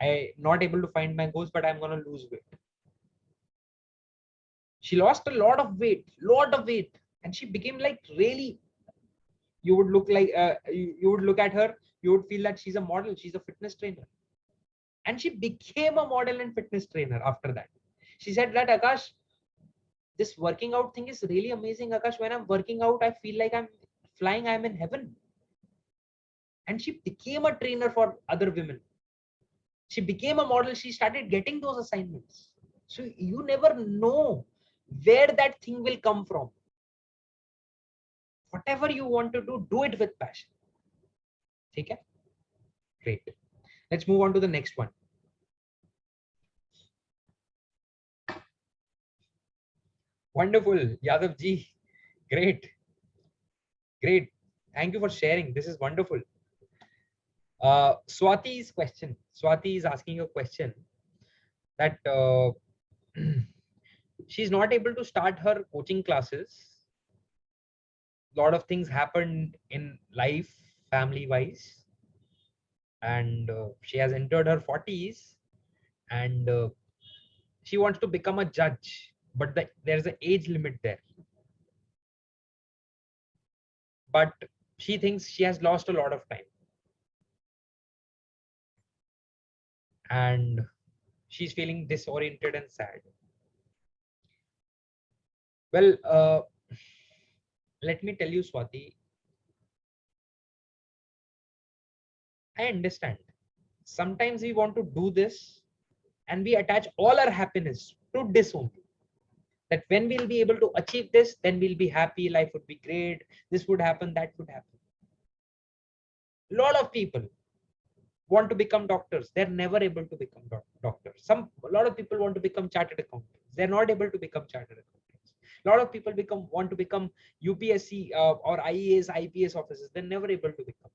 I'm not able to find my goals, but I'm gonna lose weight. She lost a lot of weight, and she became like really. You would look like you would look at her, you would feel that she's a model, she's a fitness trainer, and she became a model and fitness trainer after that. She said that Akash, this working out thing is really amazing, Akash. When I'm working out, I feel like I'm flying, I'm in heaven. And she became a trainer for other women. She became a model, she started getting those assignments. So you never know where that thing will come from. Whatever you want to do it with passion. Okay? Great. Let's move on to the next one. Wonderful, Yadav ji. Great. Great. Thank you for sharing. This is wonderful. Swati's question. Swati is asking a question that she's not able to start her coaching classes. A lot of things happened in life, family wise, and she has entered her 40s, and she wants to become a judge, but there's an age limit there. But she thinks she has lost a lot of time, and she's feeling disoriented and sad. Well, let me tell you, Swati, I understand. Sometimes we want to do this and we attach all our happiness to this only. That when we'll be able to achieve this, then we'll be happy, life would be great, this would happen, that would happen. A lot of people want to become doctors, they're never able to become doctors. A lot of people want to become chartered accountants, they're not able to become chartered accountants. A lot of people want to become UPSC or IAS, IPS officers, they're never able to become.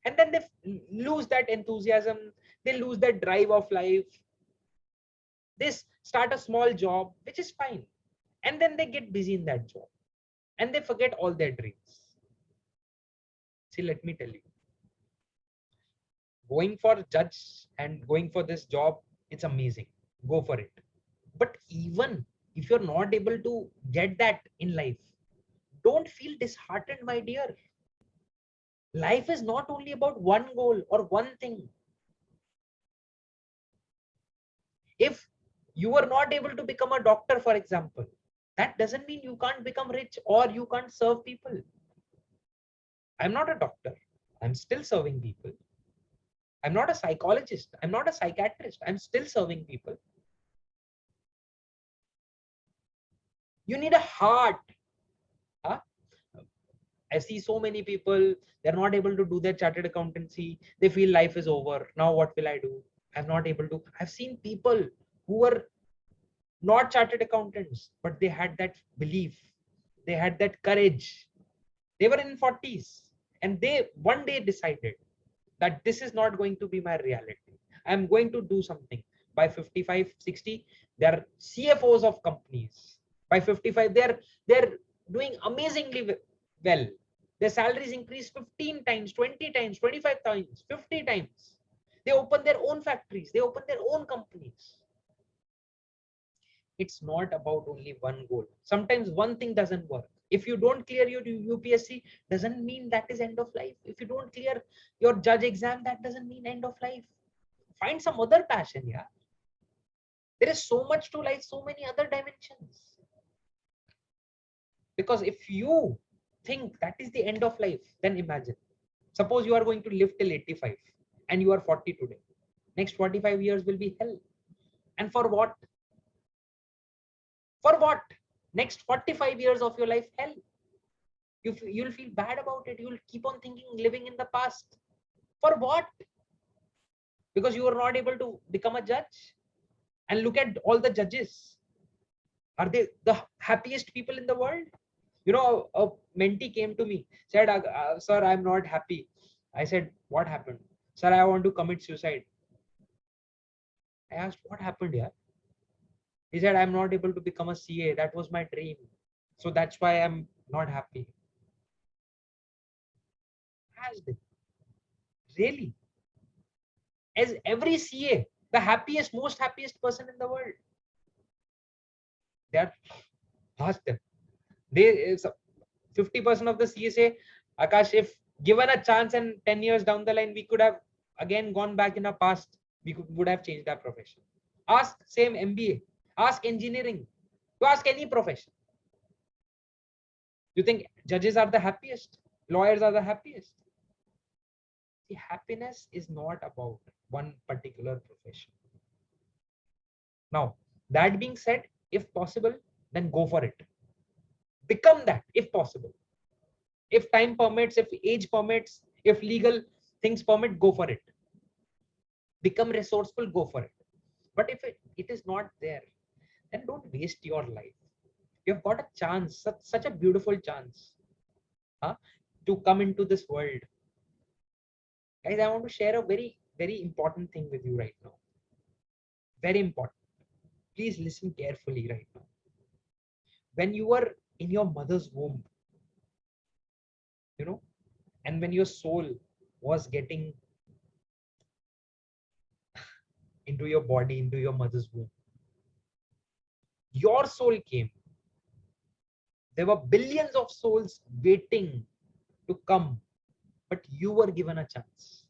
And then they lose that enthusiasm, they lose that drive of life. They start a small job, which is fine, and then they get busy in that job and they forget all their dreams. See, let me tell you, going for judge and going for this job, it's amazing, go for it. But even if you're not able to get that in life, don't feel disheartened, my dear. Life is not only about one goal or one thing. If you are not able to become a doctor, for example, that doesn't mean you can't become rich or you can't serve people. I'm not a doctor, I'm still serving people. I'm not a psychologist, I'm not a psychiatrist, I'm still serving people. You need a heart. Huh? I see so many people, they're not able to do their chartered accountancy. They feel life is over. Now what will I do? I'm not able to. I've seen people who were not chartered accountants, but they had that belief. They had that courage. They were in 40s and they one day decided that this is not going to be my reality. I'm going to do something. By 55, 60, they're CFOs of companies. By 55, they're doing amazingly well. Their salaries increase 15 times, 20 times, 25 times, 50 times. They open their own factories, they open their own companies. It's not about only one goal. Sometimes one thing doesn't work. If you don't clear your UPSC, doesn't mean that is end of life. If you don't clear your judge exam, that doesn't mean end of life. Find some other passion. Yeah, there is so much to life, so many other dimensions. Because if you think that is the end of life, then imagine, suppose you are going to live till 85 and you are 40 today. Next 45 years will be hell. And for what? For what? Next 45 years of your life, hell. You'll feel bad about it. You'll keep on thinking, living in the past. For what? Because you are not able to become a judge. And look at all the judges. Are they the happiest people in the world? You know, a mentee came to me, said, sir, I'm not happy. I said, what happened? Sir, I want to commit suicide. I asked, what happened here? He said, I'm not able to become a CA. That was my dream. So that's why I'm not happy. Has been. Really? As every CA, the happiest, most happiest person in the world. They are, ask them. They 50% of the CA say, Akash, if given a chance and 10 years down the line, we could have again gone back in the past, would have changed our profession. Ask same MBA, ask engineering, you ask any profession. You think judges are the happiest? Lawyers are the happiest? The happiness is not about one particular profession. Now, that being said, if possible, then go for it. Become that if possible. If time permits, if age permits, if legal things permit, go for it. Become resourceful, go for it. But if it is not there, then don't waste your life. You've got a chance, such a beautiful chance, huh, to come into this world. Guys, I want to share a very, very important thing with you right now. Very important. Please listen carefully right now. When you were in your mother's womb, you know, and when your soul was getting into your body, into your mother's womb, your soul came. There were billions of souls waiting to come, but you were given a chance.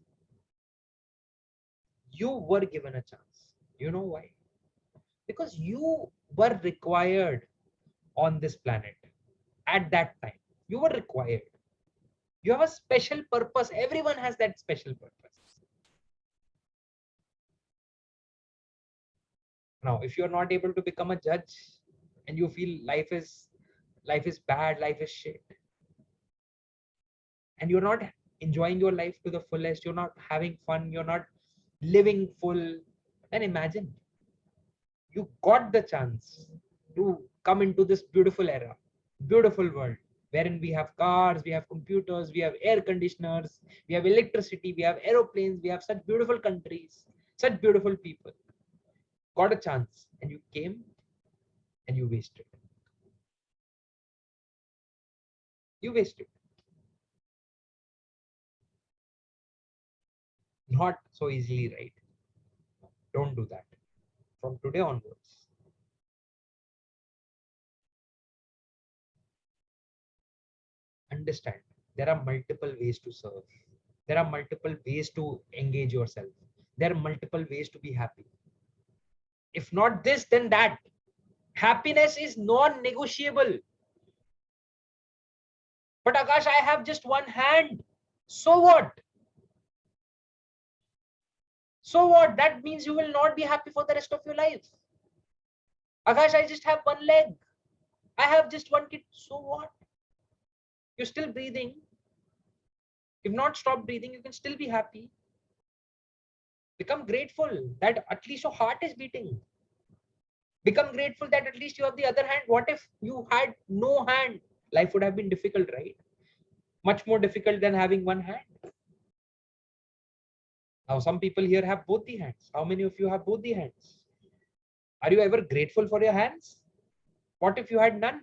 You were given a chance. You know why? Because you were required on this planet at that time. You were required. You have a special purpose. Everyone has that special purpose. Now, if you're not able to become a judge and you feel life is bad, life is shit, and you're not enjoying your life to the fullest, you're not having fun, you're not living full, then imagine you got the chance to come into this beautiful era, beautiful world, wherein we have cars, we have computers, we have air conditioners, we have electricity, we have aeroplanes, we have such beautiful countries, such beautiful people. Got a chance and you came and you wasted. You wasted. Not so easily, right? Don't do that. From today onwards, understand there are multiple ways to serve. There are multiple ways to engage yourself. There are multiple ways to be happy. If not this, then that. Happiness is non-negotiable. But Akash, I have just one hand. So what? So what? That means you will not be happy for the rest of your life. Akash, I just have one leg. I have just one kid. So what? You're still breathing. You've not stopped breathing. You can still be happy. Become grateful that at least your heart is beating. Become grateful that at least you have the other hand. What if you had no hand? Life would have been difficult, right? Much more difficult than having one hand. Now, some people here have both the hands. How many of you have both the hands? Are you ever grateful for your hands? What if you had none?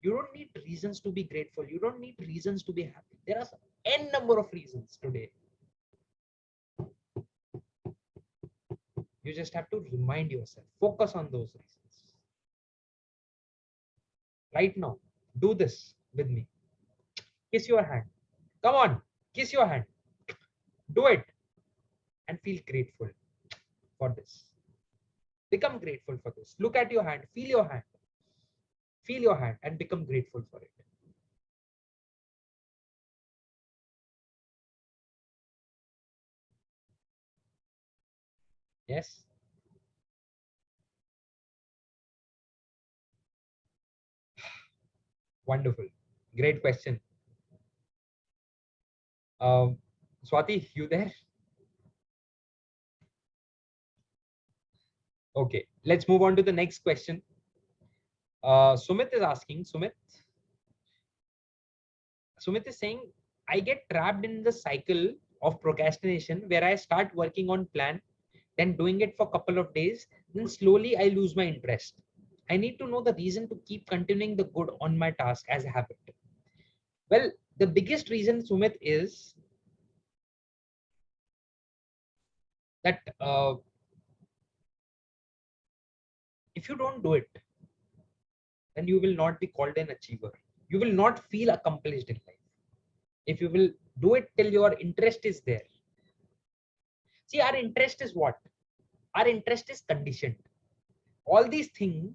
You don't need reasons to be grateful. You don't need reasons to be happy. There are n number of reasons today. You just have to remind yourself. Focus on those reasons. Right now, do this with me. Kiss your hand. Come on, kiss your hand. Do it and feel grateful for this. Become grateful for this. Look at your hand. Feel your hand. Feel your hand and become grateful for it. Yes. Wonderful. Great question. Swati, you there? Okay, let's move on to the next question. Sumit is asking, Sumit is saying, I get trapped in the cycle of procrastination where I start working on plan, then doing it for a couple of days, then slowly I lose my interest. I need to know the reason to keep continuing the good on my task as a habit. Well, the biggest reason, Sumit, is that if you don't do it, then you will not be called an achiever. You will not feel accomplished in life. If you will do it till your interest is there. See, our interest is what? Our interest is conditioned. All these things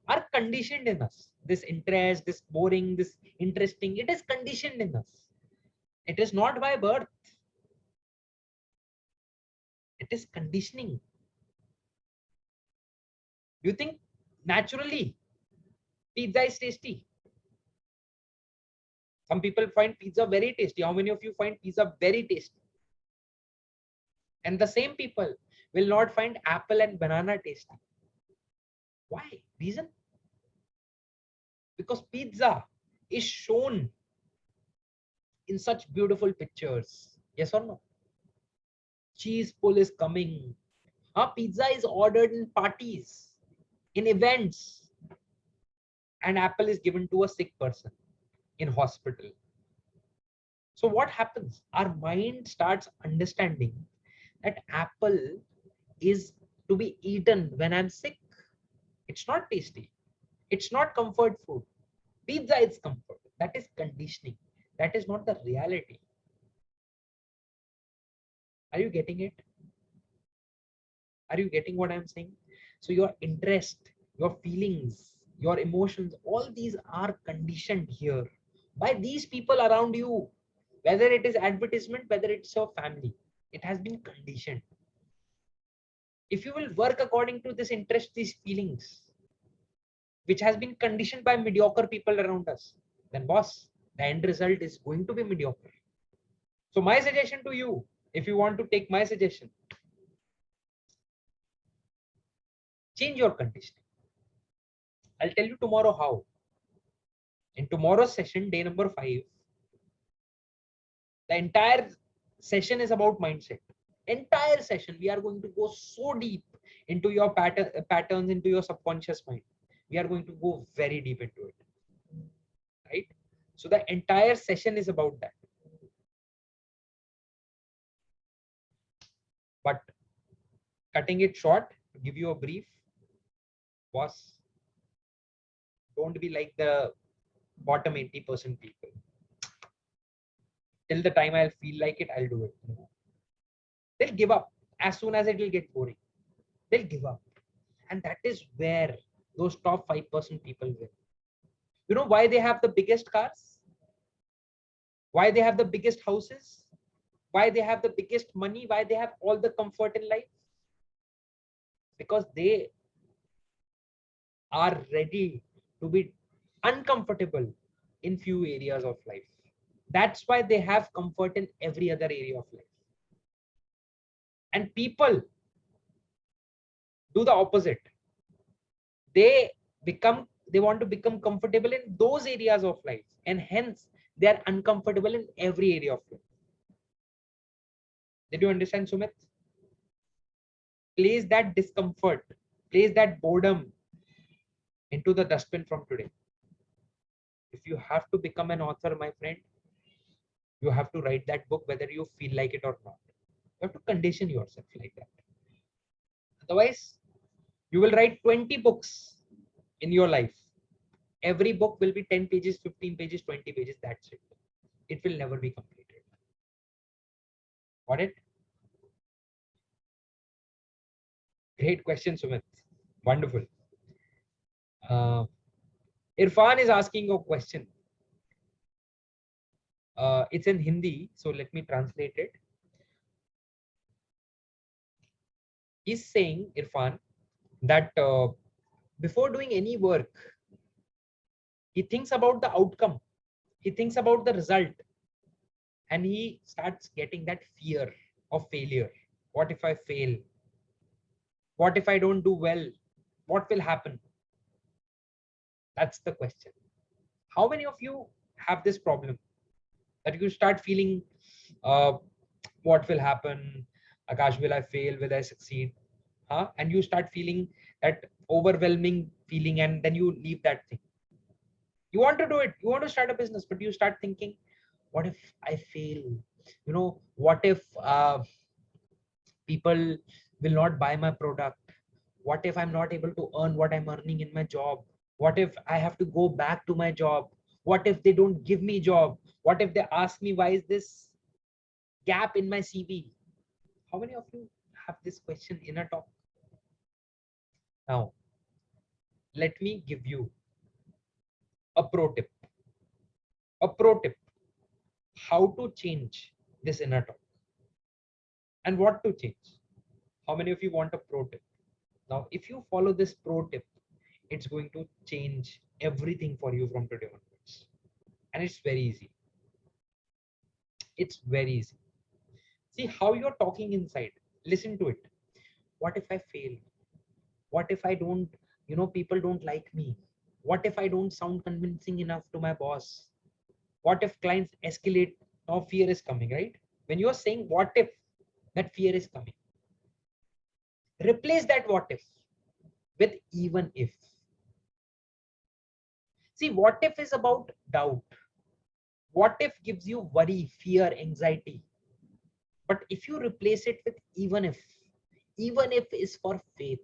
are conditioned in us. This interest, this boring, this interesting, it is conditioned in us. It is not by birth. It is conditioning. Do you think naturally pizza is tasty? Some people find pizza very tasty. How many of you find pizza very tasty? And the same people will not find apple and banana tasty. Why? Reason? Because pizza is shown in such beautiful pictures. Yes or no? Cheese pull is coming. Pizza is ordered in parties, in events, and apple is given to a sick person in hospital. So what happens? Our mind starts understanding that apple is to be eaten when I'm sick. It's not tasty. It's not comfort food. Pizza is comfort. That is conditioning. That is not the reality. Are you getting it? Are you getting what I'm saying? So your interest, your feelings, your emotions, all these are conditioned here by these people around you, whether it is advertisement, whether it's your family, it has been conditioned. If you will work according to this interest, these feelings, which has been conditioned by mediocre people around us, then boss, the end result is going to be mediocre. So my suggestion to you, if you want to take my suggestion, change your conditioning. I'll tell you tomorrow how. In tomorrow's session, day number 5, the entire session is about mindset. Entire session, we are going to go so deep into your patterns, into your subconscious mind. We are going to go very deep into it, right? So the entire session is about that. But cutting it short, to give you a brief, boss, don't be like the bottom 80% people. Till the time I'll feel like it, I'll do it. No. They'll give up as soon as it will get boring. They'll give up. And that is where those top 5% people win. You know why they have the biggest cars? Why they have the biggest houses? Why they have the biggest money? Why they have all the comfort in life? Because they are ready to be uncomfortable in few areas of life. That's why they have comfort in every other area of life. And people do the opposite. They they want to become comfortable in those areas of life, and hence they are uncomfortable in every area of life. Did you understand, Sumit? Place that discomfort, place that boredom into the dustbin from today. If you have to become an author, my friend, you have to write that book whether you feel like it or not. You have to condition yourself like that. Otherwise, you will write 20 books in your life. Every book will be 10 pages, 15 pages, 20 pages. That's it. It will never be completed. Got it? Great question, Sumit. Wonderful. Uh, Irfan is asking a question. It's in Hindi, so let me translate it. He's saying, Irfan, that before doing any work, he thinks about the outcome, he thinks about the result, and he starts getting that fear of failure. What if I fail? What if I don't do well? What will happen? That's the question. How many of you have this problem that you start feeling, uh, what will happen? Akash, will I fail? Will I succeed? Huh? And you start feeling that overwhelming feeling, and then you leave that thing. You want to do it, you want to start a business, but you start thinking, what if I fail? What if people will not buy my product? What if I'm not able to earn what I'm earning in my job? What if I have to go back to my job? What if they don't give me job? What if they ask me, why is this gap in my CV? How many of you have this question in a talk? Now let me give you a pro tip. A pro tip, how to change this inner talk and what to change. How many of you want a pro tip? Now, if you follow this pro tip, it's going to change everything for you from today onwards. And it's very easy. It's very easy. See how you're talking inside. Listen to it. What if I fail? What if I don't, people don't like me? What if I don't sound convincing enough to my boss? What if clients escalate? Now fear is coming, right? When you're saying what if, that fear is coming. Replace that what if with even if. See, what if is about doubt. What if gives you worry, fear, anxiety. But if you replace it with even if is for faith,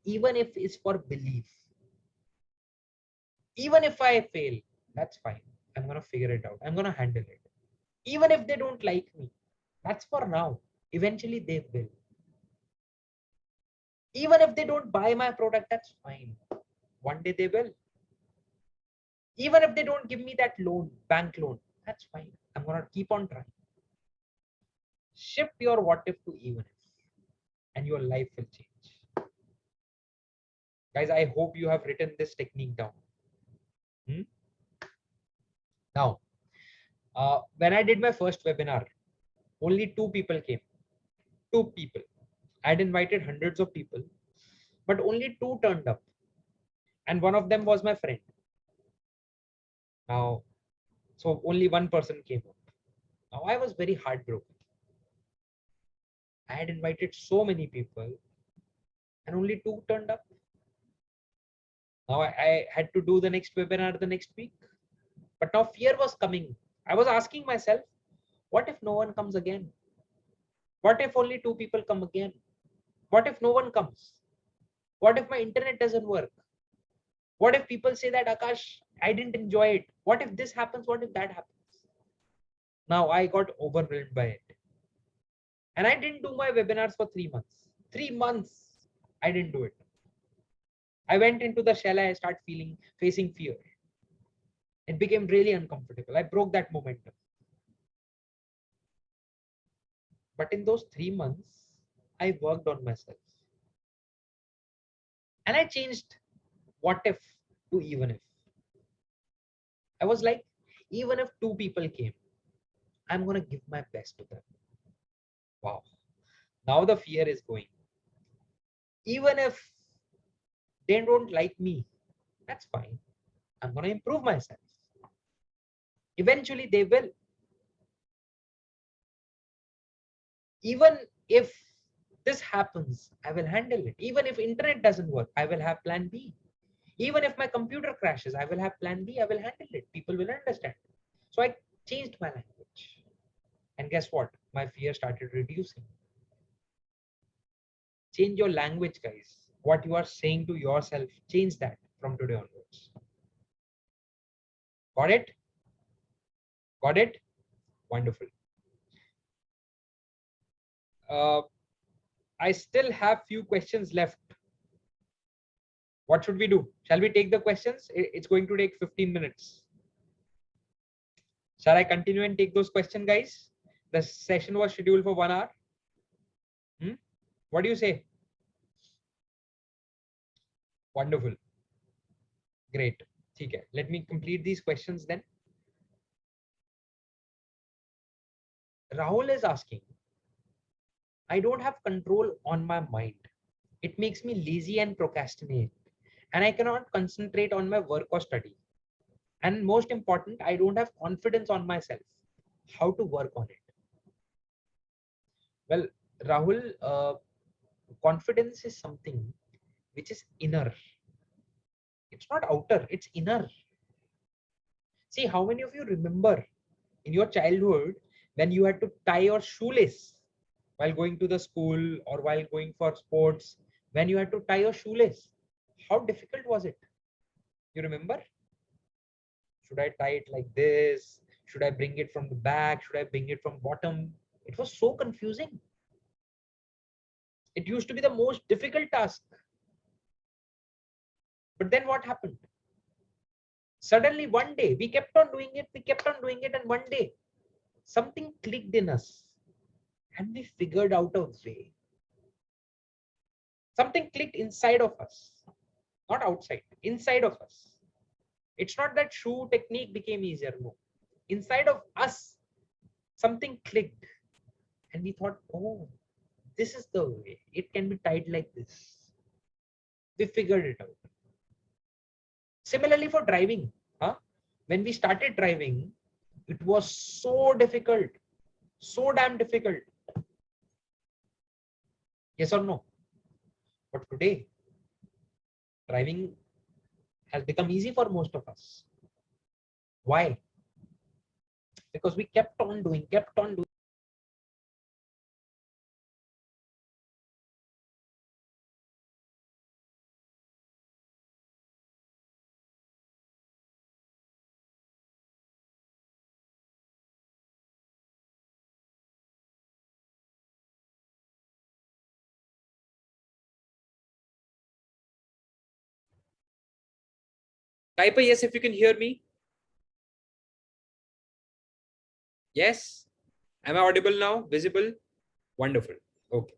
even if is for belief. Even if I fail, that's fine. I'm going to figure it out. I'm going to handle it. Even if they don't like me, that's for now. Eventually they will. Even if they don't buy my product, that's fine. One day they will. Even if they don't give me that loan, bank loan, that's fine. I'm going to keep on trying. Shift your what if to even if, and your life will change. Guys, I hope you have written this technique down. Now, when I did my first webinar, only 2 people came. 2 people. I had invited hundreds of people, but only 2 turned up. And one of them was my friend. Now, so only 1 person came up. Now, I was very heartbroken. I had invited so many people, and only 2 turned up. Now, I had to do the next webinar the next week. But now fear was coming. I was asking myself, what if no one comes again? What if only 2 people come again? What if no one comes? What if my internet doesn't work? What if people say that, Akash, I didn't enjoy it? What if this happens? What if that happens? Now I got overwhelmed by it. And I didn't do my webinars for 3 months. 3 months, I didn't do it. I went into the shell. I started facing fear. It became really uncomfortable. I broke that momentum. But in those 3 months, I worked on myself. And I changed what if to even if. I was like, even if two people came, I'm going to give my best to them. Wow. Now the fear is going. Even if they don't like me, that's fine. I'm going to improve myself. Eventually they will. Even if this happens, I will handle it. Even if internet doesn't work, I will have plan B. Even if my computer crashes, I will have plan B. I will handle it. People will understand. So I changed my language. And guess what? My fear started reducing. Change your language, guys. What you are saying to yourself, change that from today onwards. Got it? Got it? Wonderful. I still have few questions left. What should we do? Shall we take the questions? It's going to take 15 minutes. Shall I continue and take those questions, guys? The session was scheduled for 1 hour. What do you say? Wonderful. Great. Okay. Let me complete these questions then. Rahul is asking, I don't have control on my mind. It makes me lazy and procrastinate, and I cannot concentrate on my work or study. And most important, I don't have confidence on myself. How to work on it? Well, Rahul, confidence is something which is inner. It's not outer, it's inner. See, how many of you remember in your childhood when you had to tie your shoelace while going to the school or while going for sports, when you had to tie your shoelace? How difficult was it? You remember? Should I tie it like this? Should I bring it from the back? Should I bring it from bottom? It was so confusing. It used to be the most difficult task. But then what happened? Suddenly one day we kept on doing it, and one day something clicked in us and we figured out a way. Something clicked inside of us, not outside, inside of us. It's not that shoe technique became easier, no. Inside of us, something clicked and we thought, oh, this is the way. It can be tied like this. We figured it out. Similarly for driving, when we started driving, it was so difficult, so damn difficult. Yes or no? But today, driving has become easy for most of us. Why? Because we kept on doing. Type a yes if you can hear me. Yes. Am I audible now? Visible? Wonderful. Okay.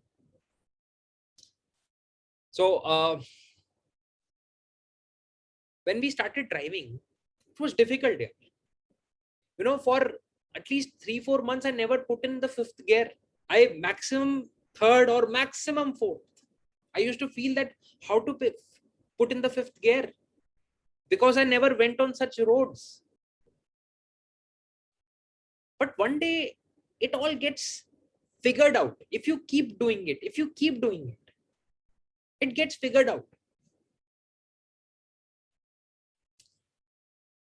So when we started driving, it was difficult. For at least 3-4 months, I never put in the fifth gear. I maximum third or maximum fourth. I used to feel that how to put in the fifth gear because I never went on such roads. But one day it all gets figured out. If you keep doing it, it gets figured out.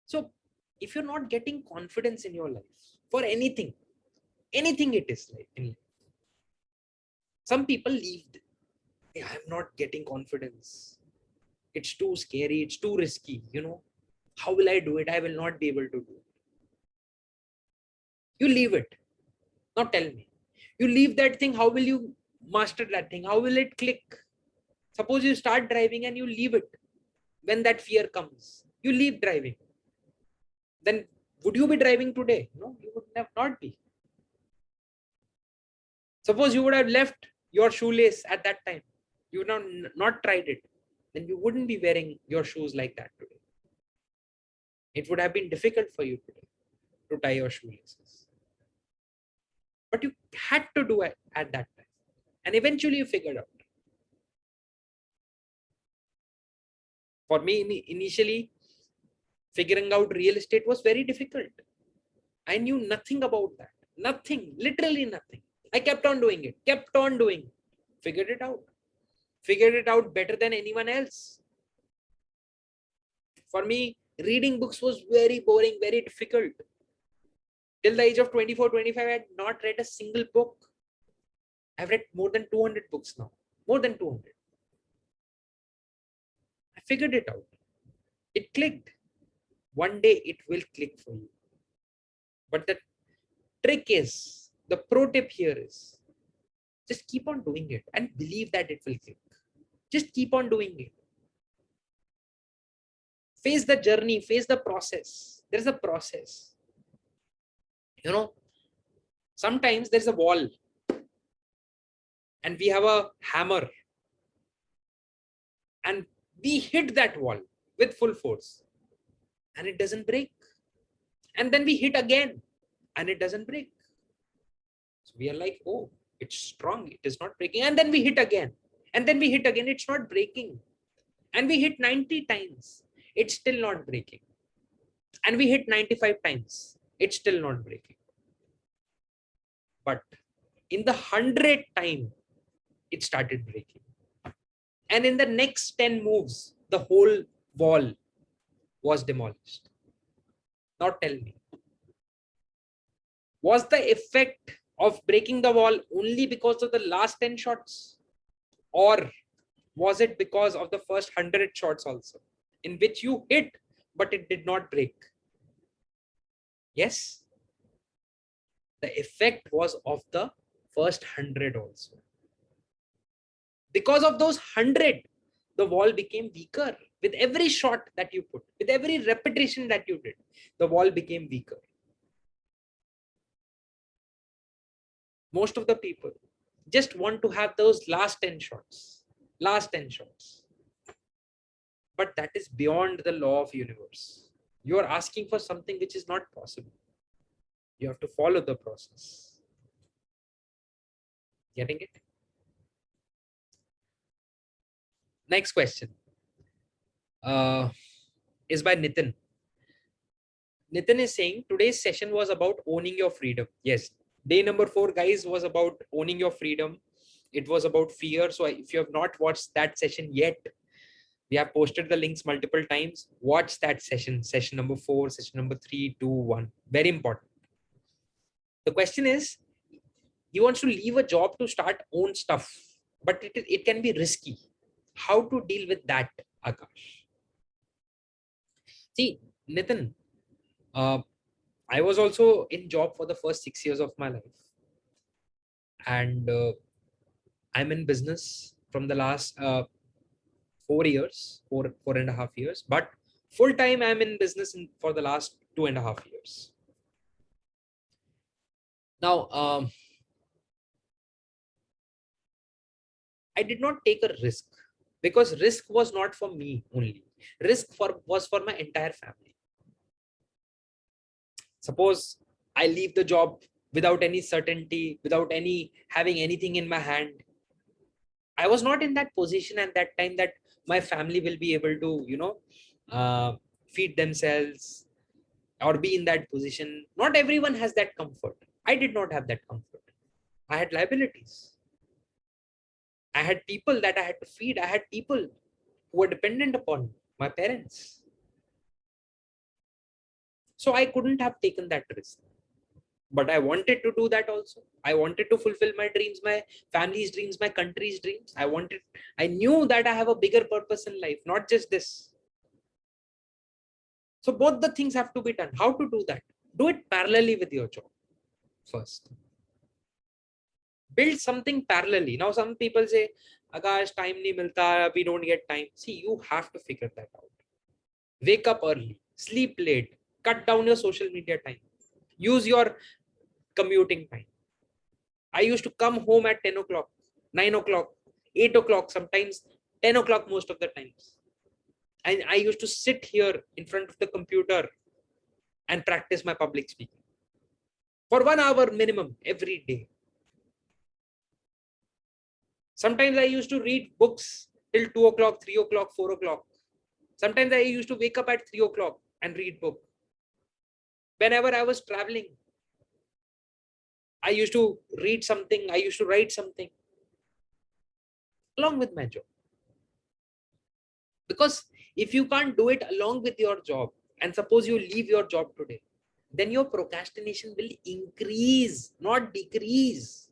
So if you're not getting confidence in your life for anything it is like in life, some people leave. I'm not getting confidence. It's too scary. It's too risky. How will I do it? I will not be able to do it. You leave it. Now tell me, you leave that thing. How will you master that thing? How will it click? Suppose you start driving and you leave it. When that fear comes, you leave driving. Then would you be driving today? No, you would not be. Suppose you would have left your shoelace at that time. You would have not tried it. then you wouldn't be wearing your shoes like that today. It would have been difficult for you today to tie your shoelaces. But you had to do it at that time. And eventually you figured out. For me, initially, figuring out real estate was very difficult. I knew nothing about that. Nothing, literally nothing. I kept on doing it, kept on doing, figured it out. Figured it out better than anyone else. For me, reading books was very boring, very difficult. Till the age of 24, 25, I had not read a single book. I've read more than 200 books now. More than 200. I figured it out. It clicked. One day it will click for you. But the trick is, the pro tip here is, just keep on doing it and believe that it will click. Just keep on doing it. Face the journey, face the process. There's a process. You know, sometimes there's a wall and we have a hammer and we hit that wall with full force and it doesn't break. And then we hit again and it doesn't break. So we are like, oh, it's strong, it is not breaking. And then we hit again. And then we hit again, it's not breaking. And we hit 90 times, it's still not breaking. And we hit 95 times, it's still not breaking. But in the 100th time, it started breaking. And in the next 10 moves, the whole wall was demolished. Now tell me, was the effect of breaking the wall only because of the last 10 shots? Or was it because of the first 100 shots also, in which you hit, but it did not break? Yes, the effect was of the first 100 also. Because of those 100, the wall became weaker. With every shot that you put, with every repetition that you did, the wall became weaker. Most of the people just want to have those last 10 shots, last 10 shots. But that is beyond the law of universe. You are asking for something which is not possible. You have to follow the process. Getting it? Next question is by Nitin. Nitin is saying today's session was about owning your freedom. Yes, day number 4, guys, was about owning your freedom. It was about fear. So if you have not watched that session yet, we have posted the links multiple times. Watch that session, session number 4, session number 3, 2, 1. Very important. The question is, he wants to leave a job to start own stuff, but it can be risky. How to deal with that, Akash? See, Nitin, I was also in job for the first 6 years of my life. And I'm in business from the last 4 years, 4.5 years, but full time I'm in business for the last 2.5 years. Now, I did not take a risk because risk was not for me only. Risk was for my entire family. Suppose I leave the job without any certainty, without having anything in my hand. I was not in that position at that time that my family will be able to, feed themselves or be in that position. Not everyone has that comfort. I did not have that comfort. I had liabilities. I had people that I had to feed. I had people who were dependent upon my parents. So I couldn't have taken that risk. But I wanted to do that also. I wanted to fulfill my dreams, my family's dreams, my country's dreams. I knew that I have a bigger purpose in life, not just this. So both the things have to be done. How to do that? Do it parallelly with your job first. Build something parallelly. Now some people say, Akash, time nahi milta, we don't get time. See, you have to figure that out. Wake up early, sleep late, cut down your social media time, use your commuting time. I used to come home at 10 o'clock, 9 o'clock, 8 o'clock, sometimes 10 o'clock most of the times. And I used to sit here in front of the computer and practice my public speaking for 1 hour minimum every day. Sometimes I used to read books till 2 o'clock, 3 o'clock, 4 o'clock. Sometimes I used to wake up at 3 o'clock and read book. Whenever I was traveling, I used to read something, I used to write something along with my job. Because if you can't do it along with your job, and suppose you leave your job today, then your procrastination will increase, not decrease.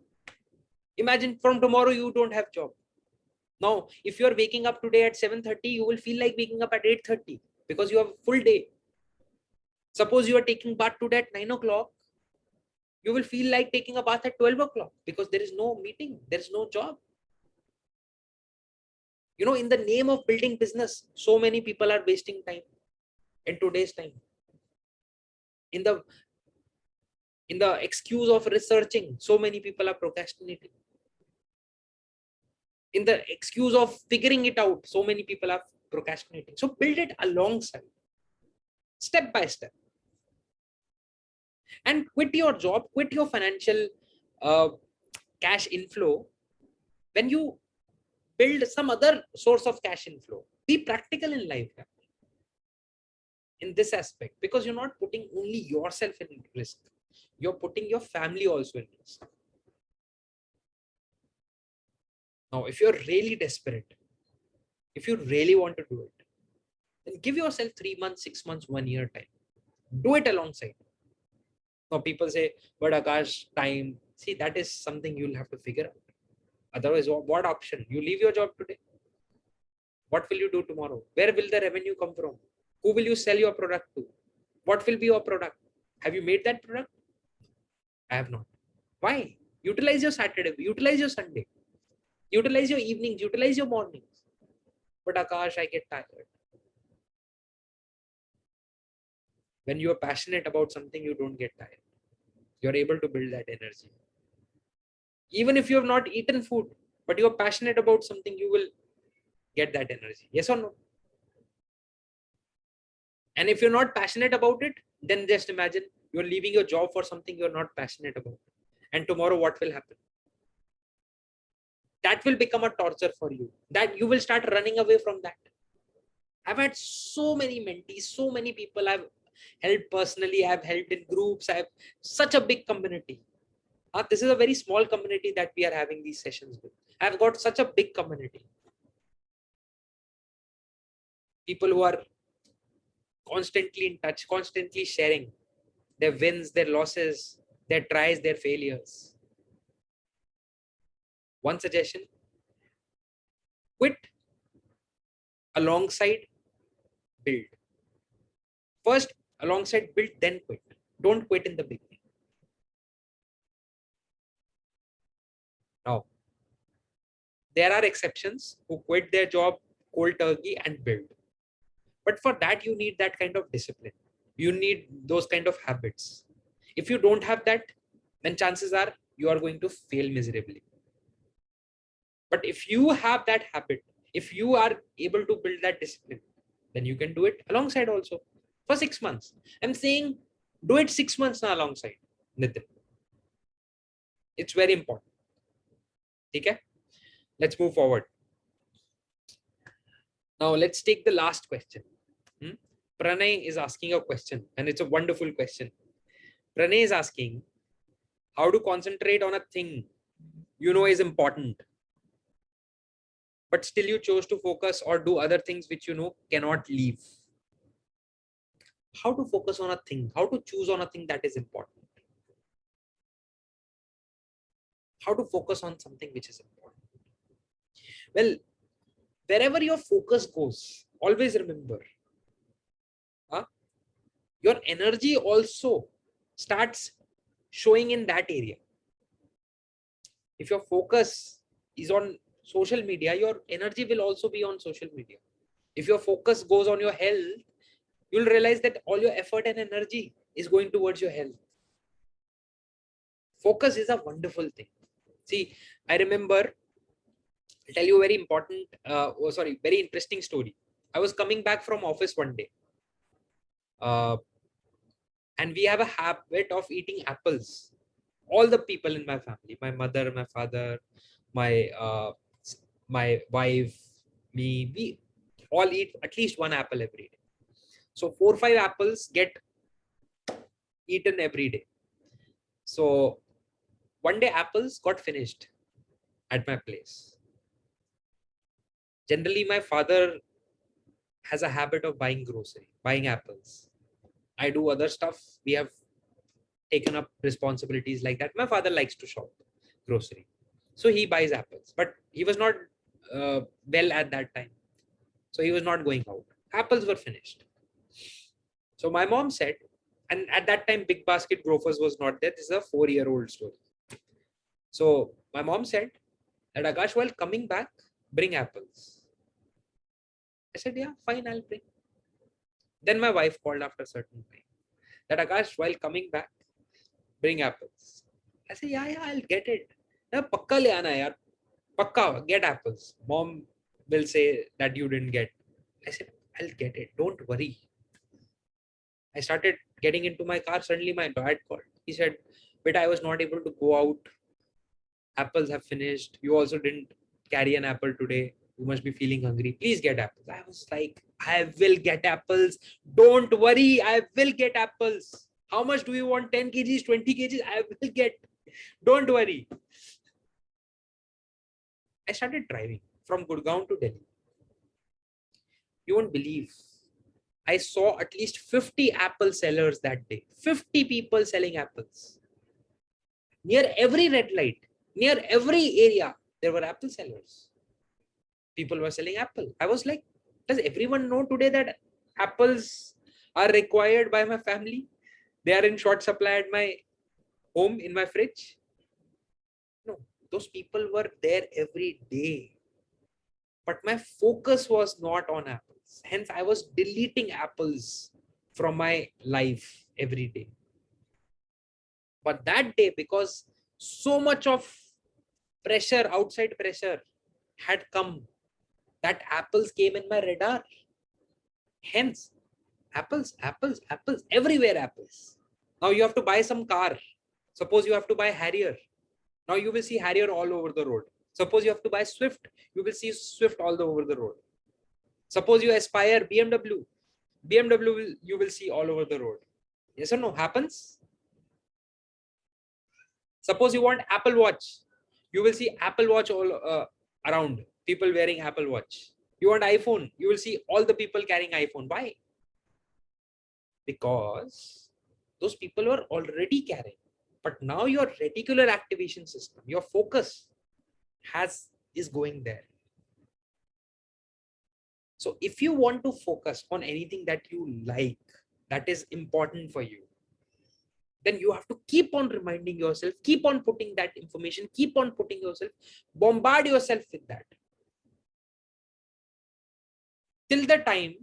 Imagine from tomorrow you don't have job. Now, if you are waking up today at 7:30, you will feel like waking up at 8:30 because you have a full day. Suppose you are taking bath today at 9 o'clock, you will feel like taking a bath at 12 o'clock because there is no meeting, there is no job. You know, in the name of building business, so many people are wasting time in today's time. In the excuse of researching, so many people are procrastinating. In the excuse of figuring it out, so many people are procrastinating. So build it alongside, step by step. And quit your job, quit your financial cash inflow when you build some other source of cash inflow. Be practical in life in this aspect, because you're not putting only yourself in risk, you're putting your family also in risk. Now, if you're really desperate, if you really want to do it, then give yourself 3 months, 6 months, 1 year time. Do it alongside. Now, people say, but Akash, time. See, that is something you'll have to figure out. Otherwise, what option? You leave your job today. What will you do tomorrow? Where will the revenue come from? Who will you sell your product to? What will be your product? Have you made that product? I have not. Why? Utilize your Saturday, utilize your Sunday, utilize your evenings, utilize your mornings. But Akash, I get tired. When you are passionate about something, you don't get tired. You're able to build that energy. Even if you have not eaten food, but you're passionate about something, you will get that energy. Yes or no? And if you're not passionate about it, then just imagine you're leaving your job for something you're not passionate about. And tomorrow, what will happen? That will become a torture for you. That you will start running away from that. I've had so many mentees, so many people I've helped personally, I've helped in groups, I have such a big community. This is a very small community that we are having these sessions with. I've got such a big community. People who are constantly in touch, constantly sharing their wins, their losses, their tries, their failures. One suggestion: quit alongside build. First alongside build, then quit. Don't quit in the beginning. Now, there are exceptions who quit their job cold turkey and build. But for that, you need that kind of discipline. You need those kind of habits. If you don't have that, then chances are you are going to fail miserably. But if you have that habit, if you are able to build that discipline, then you can do it alongside also for 6 months. I'm saying do it 6 months now alongside, Nitin. It's very important. Okay? Let's move forward. Now let's take the last question. Pranay is asking a question, and it's a wonderful question. Pranay is asking how to concentrate on a thing you know is important, but still you chose to focus or do other things which you know cannot leave. How to focus on a thing, how to choose on a thing that is important. How to focus on something which is important. Well, wherever your focus goes, always remember, your energy also starts showing in that area. If your focus is on social media, your energy will also be on social media. If your focus goes on your health, you'll realize that all your effort and energy is going towards your health. Focus is a wonderful thing. See, I remember I'll tell you a very important, very interesting story. I was coming back from office one day, and we have a habit of eating apples. All the people in my family, my mother, my father, my my wife, me, we all eat at least one apple every day. So 4 or 5 apples get eaten every day. So one day apples got finished at my place. Generally, my father has a habit of buying grocery, buying apples. I do other stuff. We have taken up responsibilities like that. My father likes to shop grocery, so he buys apples. But he was not well at that time, so he was not going out. Apples were finished. So my mom said, and at that time, Big Basket Grofers was not there. This is a 4-year-old story. So my mom said that Akash, while coming back, bring apples. I said, yeah, fine, I'll bring. Then my wife called after a certain time that Akash, while coming back, bring apples. I said, yeah, I'll get it. Yeah, pakka le aana yaar. Pakka, get apples. Mom will say that you didn't get. I said, I'll get it. Don't worry. I started getting into my car. Suddenly my dad called. He said, but I was not able to go out. Apples have finished. You also didn't carry an apple today. You must be feeling hungry. Please get apples. I was like, I will get apples. Don't worry. I will get apples. How much do you want? 10 kgs, 20 kgs? I will get. Don't worry. I started driving from Gurgaon to Delhi. You won't believe. I saw at least 50 apple sellers that day. 50 people selling apples. Near every red light, near every area, there were apple sellers. People were selling apple. I was like, does everyone know today that apples are required by my family? They are in short supply at my home, in my fridge. No, those people were there every day. But my focus was not on apples. Hence, I was deleting apples from my life every day. But that day, because so much of pressure, outside pressure had come, that apples came in my radar. Hence, apples, apples, apples, everywhere apples. Now you have to buy some car. Suppose you have to buy Harrier. Now you will see Harrier all over the road. Suppose you have to buy Swift. You will see Swift all over the road. Suppose you aspire BMW. BMW you will see all over the road. Yes or no? Happens? Suppose you want Apple Watch. You will see Apple Watch all around. People wearing Apple Watch. You want iPhone. You will see all the people carrying iPhone. Why? Because those people were already carrying. But now your reticular activation system, your focus is going there. So if you want to focus on anything that you like, that is important for you, then you have to keep on reminding yourself, keep on putting that information, keep on putting yourself, bombard yourself with that. Till the time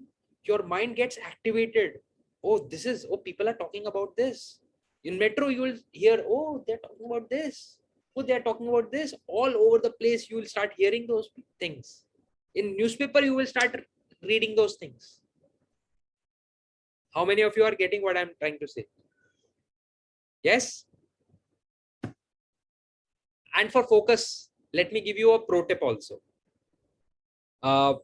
your mind gets activated. Oh, people are talking about this. In metro, you will hear, oh, they're talking about this. Oh, they're talking about this. All over the place, you will start hearing those things. In newspaper, you will start reading those things. How many of you are getting what I'm trying to say? Yes? And for focus, let me give you a pro tip also. I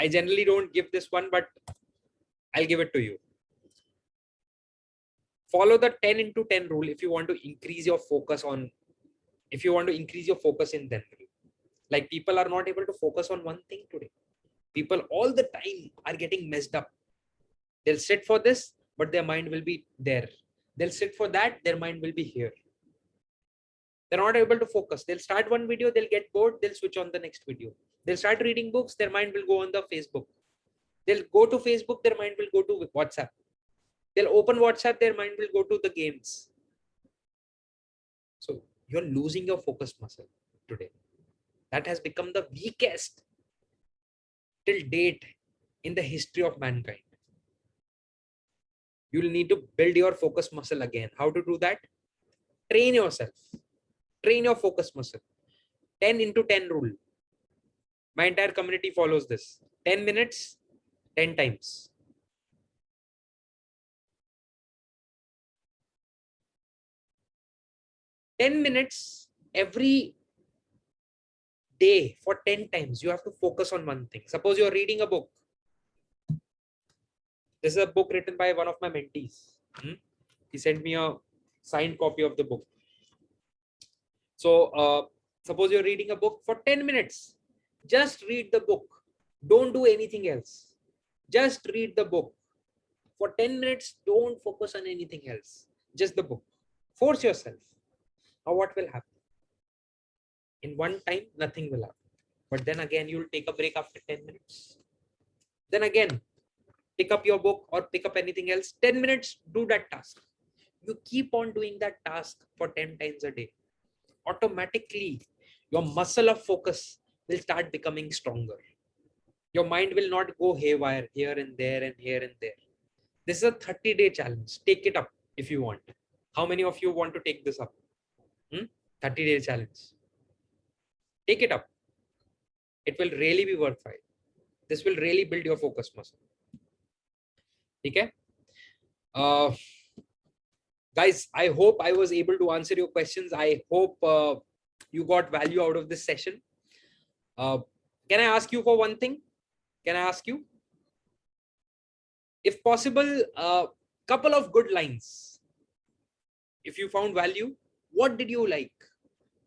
generally don't give this one, but I'll give it to you. Follow the 10 into 10 rule if you want to increase your focus in them. Like, people are not able to focus on one thing today. People all the time are getting messed up. They'll sit for this, but their mind will be there. They'll sit for that, their mind will be here. They're not able to focus. They'll start one video, they'll get bored, they'll switch on the next video. They'll start reading books, their mind will go on the Facebook. They'll go to Facebook, their mind will go to WhatsApp. They'll open WhatsApp, their mind will go to the games. So you're losing your focus muscle today. That has become the weakest till date in the history of mankind. You'll need to build your focus muscle again. How to do that? Train yourself. Train your focus muscle. 10 into 10 rule. My entire community follows this. 10 minutes, 10 times. "10 minutes every day for 10 times. You have to focus on one thing. Suppose you're reading a book. This is a book written by one of my mentees. He sent me a signed copy of the book. So suppose you're reading a book for 10 minutes. Just read the book. Don't do anything else. Just read the book. For 10 minutes, don't focus on anything else. Just the book. Force yourself. Now what will happen? In one time, nothing will happen. But then again, you'll take a break after 10 minutes. Then again, pick up your book or pick up anything else. 10 minutes, do that task. You keep on doing that task for 10 times a day. Automatically, your muscle of focus will start becoming stronger. Your mind will not go haywire here and there and here and there. This is a 30-day challenge. Take it up if you want. How many of you want to take this up? 30-day challenge. Take it up. It will really be worthwhile. This will really build your focus muscle. Okay? Guys, I hope I was able to answer your questions. I hope you got value out of this session. Can I ask you for one thing? Can I ask you? If possible, a couple of good lines. If you found value, what did you like?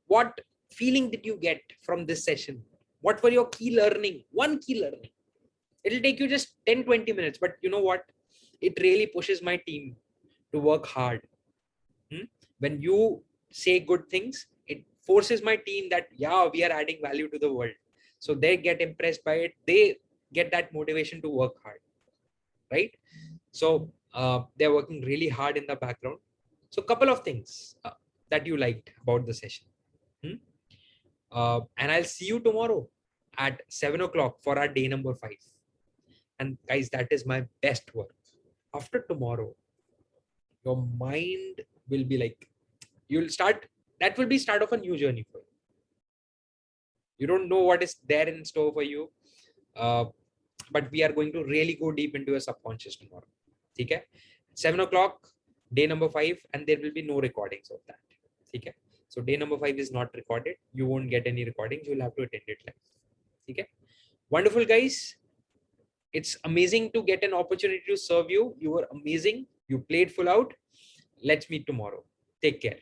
What feeling did you get from this session? What were your key learning? One key learning. It'll take you just 10-20 minutes, but you know what? It really pushes my team to work hard. When you say good things, it forces my team that, yeah, we are adding value to the world. So they get impressed by it. They get that motivation to work hard, right? So they're working really hard in the background. So a couple of things that you liked about the session. And I'll see you tomorrow at 7 o'clock for our day number 5. And guys, that is my best work. After tomorrow, your mind will be like, you'll start, that will be start of a new journey for you. You don't know what is there in store for you. But we are going to really go deep into your subconscious tomorrow. Okay? 7 o'clock, day number 5, and there will be no recordings of that. Okay? So day number 5 is not recorded. You won't get any recordings. You'll have to attend it live. Okay? Wonderful, guys. It's amazing to get an opportunity to serve you. You were amazing. You played full out. Let's meet tomorrow. Take care.